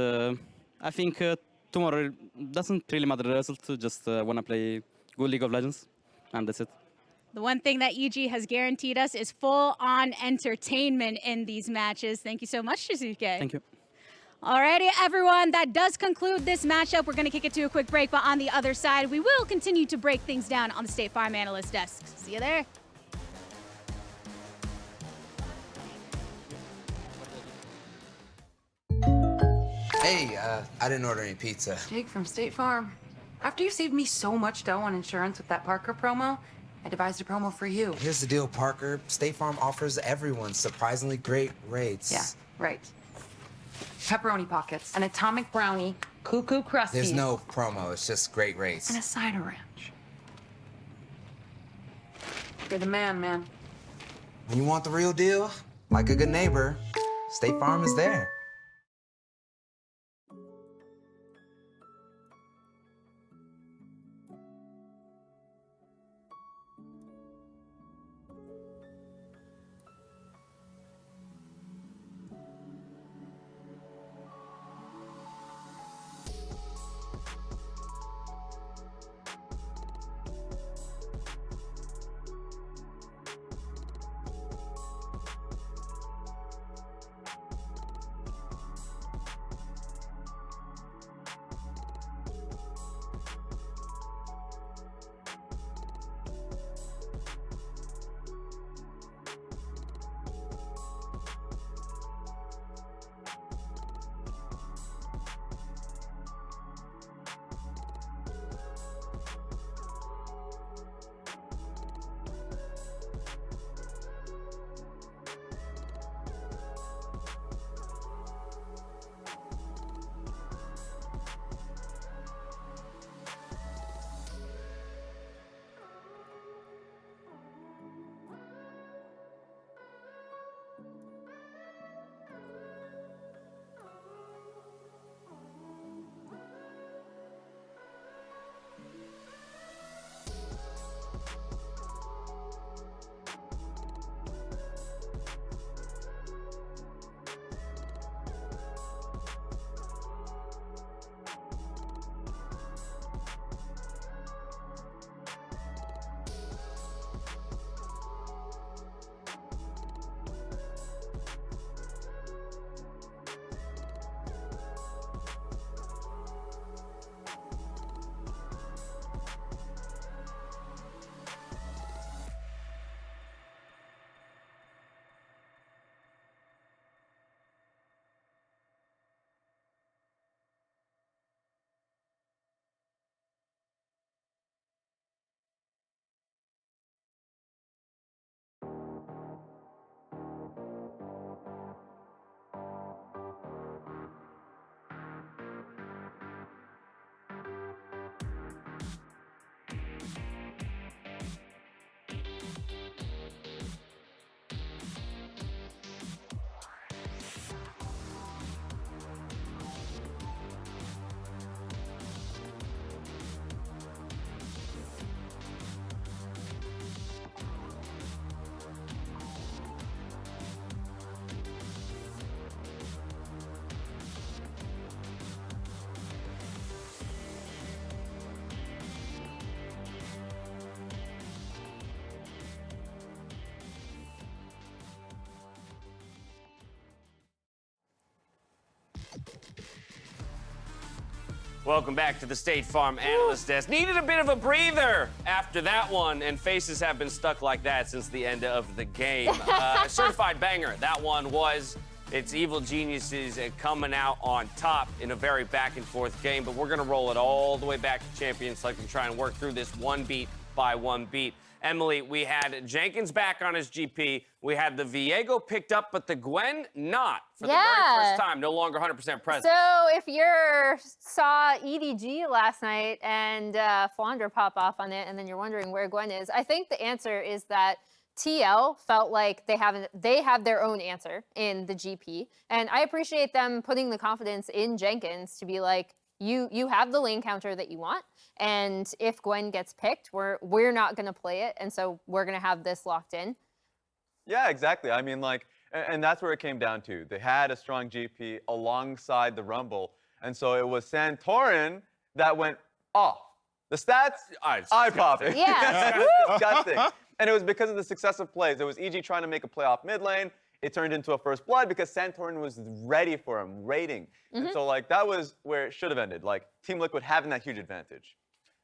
I think tomorrow doesn't really matter the result. Just want to play good League of Legends, and that's it. The one thing that EG has guaranteed us is full-on entertainment in these matches. Thank you so much, Shizuke. Thank you. Alrighty, everyone, that does conclude this matchup. We're going to kick it to a quick break, but on the other side, we will continue to break things down on the State Farm Analyst desk. See you there. Hey, I didn't order any pizza. Jake from State Farm. After you saved me so much dough on insurance with that Parker promo, I devised a promo for you. Here's the deal, Parker. State Farm offers everyone surprisingly great rates. Yeah, right. Pepperoni pockets, an atomic brownie, cuckoo crusty. There's no promo, it's just great rates. And a cider ranch. You're the man, man. When you want the real deal, like a good neighbor, State Farm is there. Welcome back to the State Farm Analyst Desk. Needed a bit of a breather after that one, and faces have been stuck like that since the end of the game. Certified banger, that one was. It's Evil Geniuses coming out on top in a very back-and-forth game, but we're going to roll it all the way back to Champions Select and try and work through this one beat by one beat. Emily, we had Jenkins back on his GP. We had the Viego picked up, but the Gwen not for the very first time. No longer 100% present. So if you saw EDG last night and Flandre pop off on it, and then you're wondering where Gwen is, I think the answer is that TL felt like they have their own answer in the GP. And I appreciate them putting the confidence in Jenkins to be like, you have the lane counter that you want. And if Gwen gets picked, we're not going to play it. And so we're going to have this locked in. Yeah, exactly. I mean, like, and that's where it came down to. They had a strong GP alongside the Rumble. And so it was Santorin that went off. The stats, eye-popping. Yeah. Disgusting. And it was because of the successive plays. It was EG trying to make a play off mid lane. It turned into a first blood because Santorin was ready for him, raiding. And so, like, that was where it should have ended. Like, Team Liquid having that huge advantage.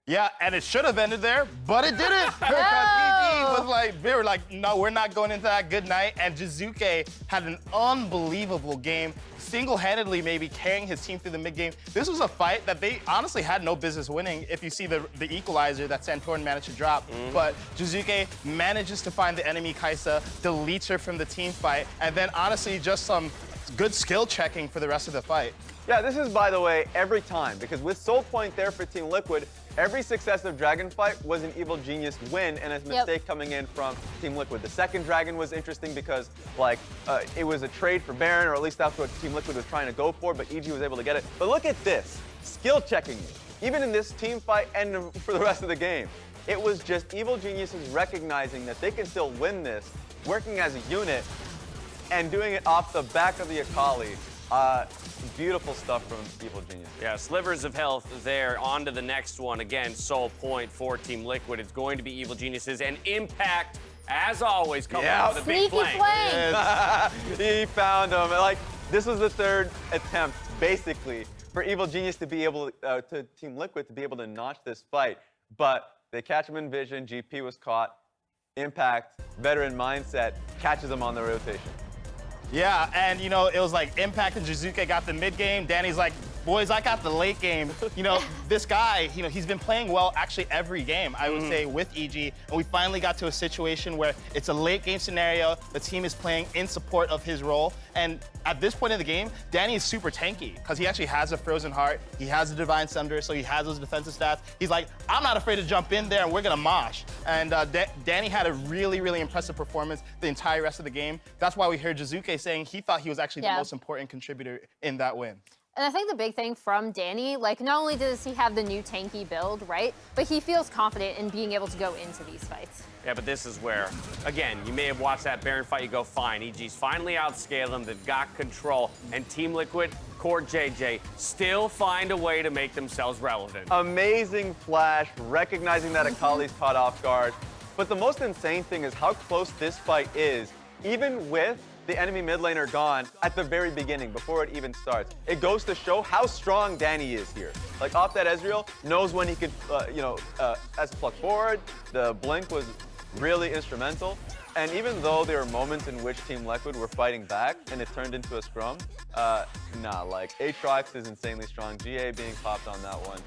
Yeah, and it should have ended there, but it didn't. Because EG was like, they were like, no, we're not going into that good night. And Jizuke had an unbelievable game, single-handedly maybe carrying his team through the mid game. This was a fight that they honestly had no business winning if you see the equalizer that Santorin managed to drop. But Jizuke manages to find the enemy Kai'Sa, deletes her from the team fight, and then honestly just some good skill checking for the rest of the fight. Yeah, this is, by the way, every time, because with Soul Point there for Team Liquid, every successive Dragon fight was an Evil Genius win and a mistake coming in from Team Liquid. The second Dragon was interesting because, like, it was a trade for Baron, or at least that's what Team Liquid was trying to go for, but EG was able to get it. But look at this, skill checking, even in this team fight and for the rest of the game. It was just Evil Geniuses recognizing that they can still win this, working as a unit, and doing it off the back of the Akali. Beautiful stuff from Evil Genius. Yeah, slivers of health there. On to the next one. Again, Soul Point for Team Liquid. It's going to be Evil Geniuses. And Impact, as always, coming out with a big flank. He found him. Like, this was the third attempt, basically, for Evil Genius to be able to Team Liquid to be able to notch this fight. But they catch him in vision. GP was caught. Impact, veteran mindset, catches him on the rotation. Yeah, and you know, it was like Impact and Jizuke got the mid game. Danny's like, boys, I got the late game. You know, this guy, you know, he's been playing well actually every game, I would say, with EG. And we finally got to a situation where it's a late game scenario. The team is playing in support of his role. And at this point in the game, Danny is super tanky because he actually has a Frozen Heart. He has a Divine Sunder, so he has those defensive stats. He's like, I'm not afraid to jump in there and we're going to mosh. And Danny had a really, really impressive performance the entire rest of the game. That's why we heard Jizuke saying he thought he was actually the most important contributor in that win. And I think the big thing from Danny, like, not only does he have the new tanky build, right, but he feels confident in being able to go into these fights. Yeah, but this is where, again, you may have watched that Baron fight, you go, fine, EG's finally outscaled them, they've got control, and Team Liquid, Core JJ, still find a way to make themselves relevant. Amazing flash, recognizing that Akali's caught off guard. But the most insane thing is how close this fight is, even with the enemy mid laner gone at the very beginning, before it even starts. It goes to show how strong Danny is here. Like, off that Ezreal, knows when he could, S-pluck forward. The blink was really instrumental. And even though there were moments in which Team Liquid were fighting back and it turned into a scrum, like, Aatrox is insanely strong. GA being popped on that one.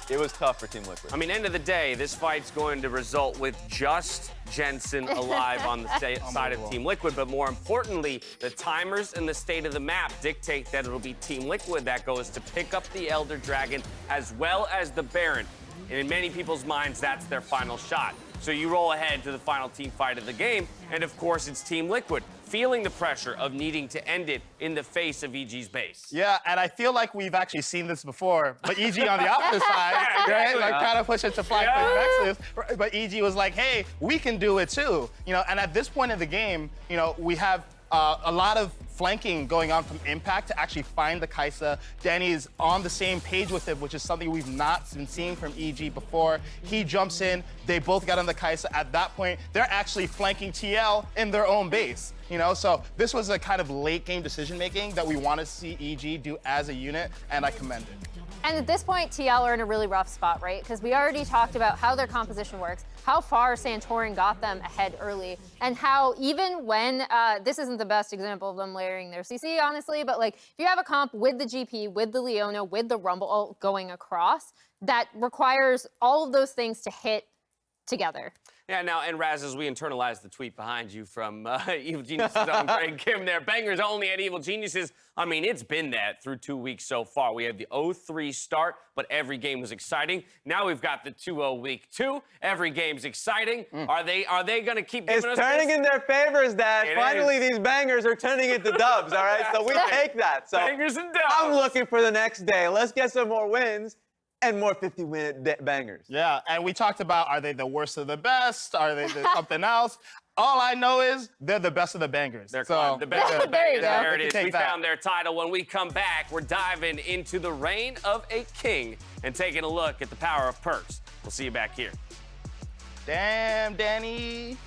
It was tough for Team Liquid. I mean, end of the day, this fight's going to result with just Jensen alive on the side of Team Liquid, but more importantly, the timers and the state of the map dictate that it'll be Team Liquid that goes to pick up the Elder Dragon as well as the Baron. And in many people's minds, that's their final shot. So you roll ahead to the final team fight of the game, and of course, it's Team Liquid, feeling the pressure of needing to end it in the face of EG's base. Yeah, and I feel like we've actually seen this before, but EG on the opposite side, right? Like, trying to push it to Fly Nexus, but EG was like, hey, we can do it too. You know, and at this point in the game, you know, we have a lot of flanking going on from Impact to actually find the Kai'Sa. Danny is on the same page with him, which is something we've not been seeing from EG before. He jumps in, they both got on the Kai'Sa. At that point, they're actually flanking TL in their own base. You know, so this was a kind of late game decision making that we want to see EG do as a unit, and I commend it. And at this point, TL are in a really rough spot, right? Because we already talked about how their composition works, how far Santorin got them ahead early, and how even when, this isn't the best example of them layering their CC, honestly, but like if you have a comp with the GP, with the Leona, with the Rumble ult going across, that requires all of those things to hit together. Yeah, now, and Raz, as we internalize the tweet behind you from Evil Genius's own Greg Kim there, bangers only at Evil Geniuses. I mean, it's been that through 2 weeks so far. We had the 0-3 start, but every game was exciting. Now we've got the 2-0 week 2. Every game's exciting. Are they going to keep giving us It's turning this? in their favors, Dad. It Finally, is. these bangers are turning into dubs, all right? So we take that. So Bangers and dubs. I'm looking for the next day. Let's get some more wins and more 50-win bangers. Yeah, and we talked about, are they the worst of the best? Are they something else? All I know is they're the best of the bangers. They're so, the best of the There you bangers. go. There it is. Take We that. found their title. When we come back, we're diving into the reign of a king and taking a look at the power of perks. We'll see you back here. Damn, Danny.